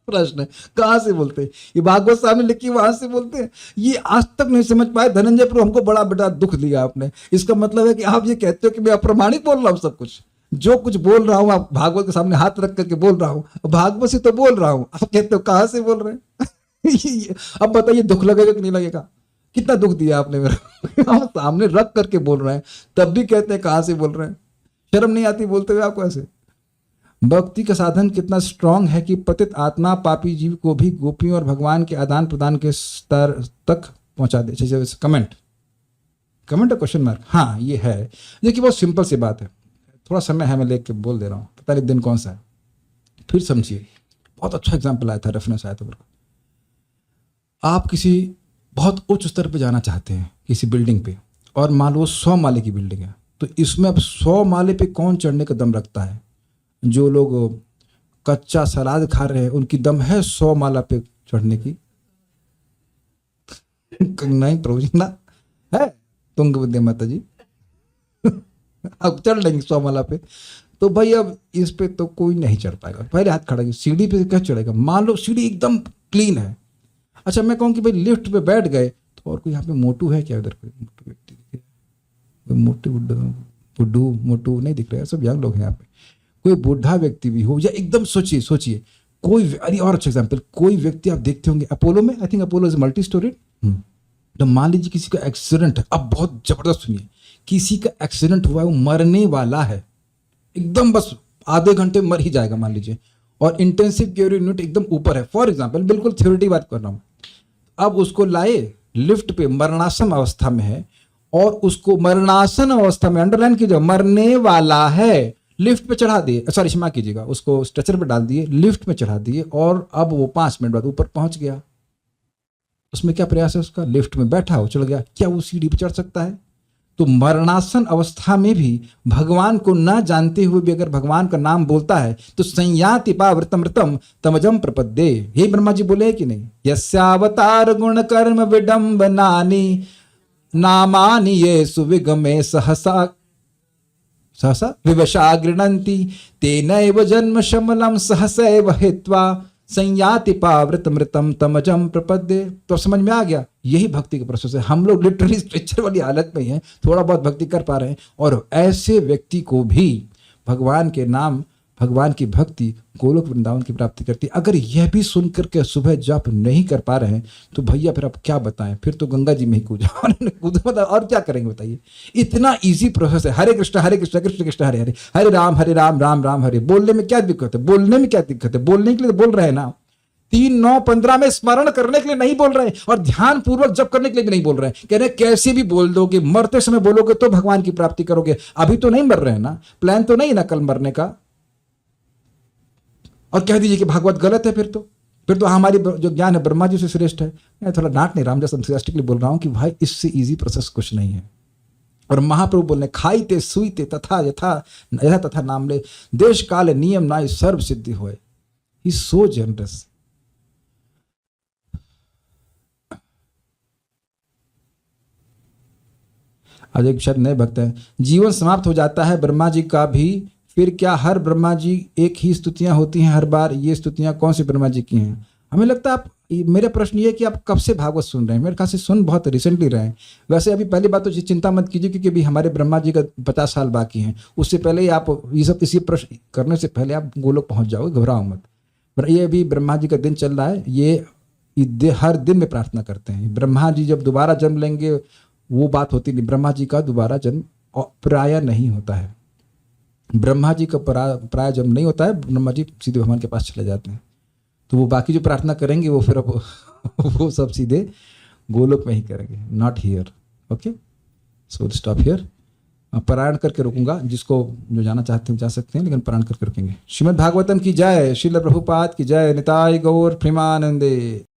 प्रश्न है कहां से बोलते हैं? ये भागवत सामने लिखी वहां से बोलते हैं। ये आज तक नहीं समझ पाए धनंजय प्रभु, हमको बड़ा बड़ा दुख दिया आपने। इसका मतलब है कि आप ये कहते हो कि मैं अप्रमाणिक बोल रहा हूं, सब कुछ जो कुछ बोल रहा हूं आप भागवत के सामने हाथ रख करके बोल रहा हूं, भागवत से तो बोल रहा हूं, आप कहते हो कहां से बोल रहे हैं? अब बताइए दुख लगेगा कि नहीं लगेगा? कितना दुख दिया आपने मेरा। हम सामने रख करके बोल रहे हैं, तब भी कहते हैं कहां से बोल रहे हैं। शर्म नहीं आती बोलते हुए आपको ऐसे? भक्ति का साधन कितना स्ट्रांग है कि पतित आत्मा पापी जीव को भी गोपियों और भगवान के आदान प्रदान के स्तर तक पहुंचा दे। जैसे कमेंट और क्वेश्चन मार्क। हाँ, ये है, देखिए बहुत सिंपल सी बात है, थोड़ा समय है, मैं लेके बोल दे रहा हूँ, पता नहीं दिन कौन सा है, फिर समझिए। बहुत अच्छा एग्जाम्पल आया था, रेफरेंस आया था। आप किसी बहुत उच्च स्तर पे जाना चाहते हैं किसी बिल्डिंग पे, और मान लो 100 माले की बिल्डिंग है, तो इसमें अब 100 माले पे कौन चढ़ने का दम रखता है? जो लोग कच्चा सलाद खा रहे हैं उनकी दम है 100 माला पे चढ़ने की? नहीं प्रभु जी ना, है तुंग विद्या माता जी। अब चढ़ लेंगे 100 माला पे, तो भाई अब इस पे तो कोई नहीं चढ़ पाएगा। पहले हाथ खड़ा, सीढ़ी पे क्या चढ़ेगा? मान लो सीढ़ी एकदम क्लीन है। अच्छा, मैं कहूँ कि भाई लिफ्ट पे बैठ गए, तो और कोई यहाँ पे मोटू है क्या? उधर कोई मोटू व्यक्ति दिख रहा है? बुड्ढू मोटू नहीं दिख रहा है, सब यंग लोग हैं यहाँ पे। कोई बूढ़ा व्यक्ति भी हो, या एकदम सोचिए कोई, अरे और अच्छा एग्जाम्पल, कोई व्यक्ति आप देखते होंगे अपोलो में, I think Apollo is multi storey. तो मान लीजिए किसी का एक्सीडेंट है, अब बहुत जबरदस्त सुनिए, किसी का एक्सीडेंट हुआ है, वो मरने वाला है एकदम, बस आधे घंटे मर ही जाएगा मान लीजिए, और इंटेंसिव केयर यूनिट एकदम ऊपर है, फॉर एग्जाम्पल, बिल्कुल थ्योरेटिक बात कर रहा हूँ। अब उसको लाए लिफ्ट पे, मरणासन अवस्था में है, और उसको मरणासन अवस्था में, अंडरलाइन कीजिए, मरने वाला है, लिफ्ट पे चढ़ा दिए, सॉरी क्षमा कीजिएगा, उसको स्ट्रेचर पे डाल दिए, लिफ्ट में चढ़ा दिए, और अब वो 5 मिनट बाद ऊपर पहुंच गया। उसमें क्या प्रयास है उसका? लिफ्ट में बैठा हो, चल गया, क्या वो सीढ़ी पे चढ़ सकता है? तो मरणासन अवस्था में भी भगवान को ना जानते हुए भी अगर भगवान का नाम बोलता है तो संयाति पावृतमृतम तमजम प्रपद्ये। हे ब्रह्मा जी बोले कि नहीं? यस्यावतार गुण कर्म विडंबनानि नामानि ये सुविगमे सहसा विवशा गृणन्ति तेनैव जन्म शमलम सहसैव हित्वा संयाति पावृतमृतम तमजम प्रपद्ये। तो समझ में आ गया, यही भक्ति का प्रोसेस है। हम लोग लिटरली स्ट्रेचर वाली हालत में हैं, थोड़ा बहुत भक्ति कर पा रहे हैं, और ऐसे व्यक्ति को भी भगवान के नाम, भगवान की भक्ति गोलोक वृंदावन की प्राप्ति करती है। अगर यह भी सुन करके सुबह जप नहीं कर पा रहे हैं तो भैया फिर आप क्या बताएं, फिर तो गंगा जी में ही कूद जाओ और क्या करेंगे बताइए। इतना इजी प्रोसेस है। हरे कृष्ण कृष्ण कृष्ण हरे हरे, हरे राम राम राम हरे। बोलने में क्या दिक्कत है, बोलने में क्या दिक्कत है, बोलने के लिए तो बोल रहे हैं ना। 3, 9, 15 में स्मरण करने के लिए नहीं बोल रहे और ध्यान पूर्वक जप करने के लिए भी नहीं बोल रहे हैं। कह रहे कैसे भी बोल दोगे, मरते समय बोलोगे तो भगवान की प्राप्ति करोगे। अभी तो नहीं मर रहे हैं ना, प्लान तो नहीं ना कल मरने का। और कह दीजिए कि भागवत गलत है, फिर तो हमारी जो ज्ञान है ब्रह्मा जी से श्रेष्ठ है। मैं थोड़ा डांट नहीं रामदास अंतर्राष्ट्रीय बोल रहा हूं कि भाई इससे इजी प्रोसेस कुछ नहीं है। और महाप्रभु बोलने खाईते सुईते तथा यथा यथा तथा नाम ले, देश काल नियम नाय सर्व सिद्धि होए। ही सो जनरस। आज एक शायद नए भक्त है, जीवन समाप्त हो जाता है ब्रह्मा जी का भी, फिर क्या हर ब्रह्मा जी एक ही स्तुतियां होती हैं हर बार? ये स्तुतियां कौन सी ब्रह्मा जी की हैं? हमें लगता है आप, मेरा प्रश्न ये है कि आप कब से भागवत सुन रहे हैं? मेरे ख्याल से सुन बहुत रिसेंटली रहे हैं। वैसे अभी पहली बात तो चिंता मत कीजिए क्योंकि अभी हमारे ब्रह्मा जी का 50 साल बाकी हैं। उससे पहले ही आप ये सब इसी प्रश्न करने से पहले आप गोलोक पहुंच जाओगे, घबराओ मत। पर ये अभी ब्रह्मा जी का दिन चल रहा है, ये हर दिन में प्रार्थना करते हैं। ब्रह्मा जी जब दोबारा जन्म लेंगे वो बात होती नहीं। ब्रह्मा जी का दोबारा जन्म प्राय नहीं होता है। ब्रह्मा जी का प्राय जन्म नहीं होता है। ब्रह्मा जी सीधे भगवान के पास चले जाते हैं। तो वो बाकी जो प्रार्थना करेंगे वो फिर वो सब सीधे गोलोक में ही करेंगे, not here. Okay, so stop here. पारायण करके रुकूंगा, जिसको जो जाना चाहते हैं जा सकते हैं, लेकिन पारायण करके रुकेंगे। श्रीमद् भागवतम की जय, श्रील प्रभुपाद की जय, निताय गौर प्रेमानंदे।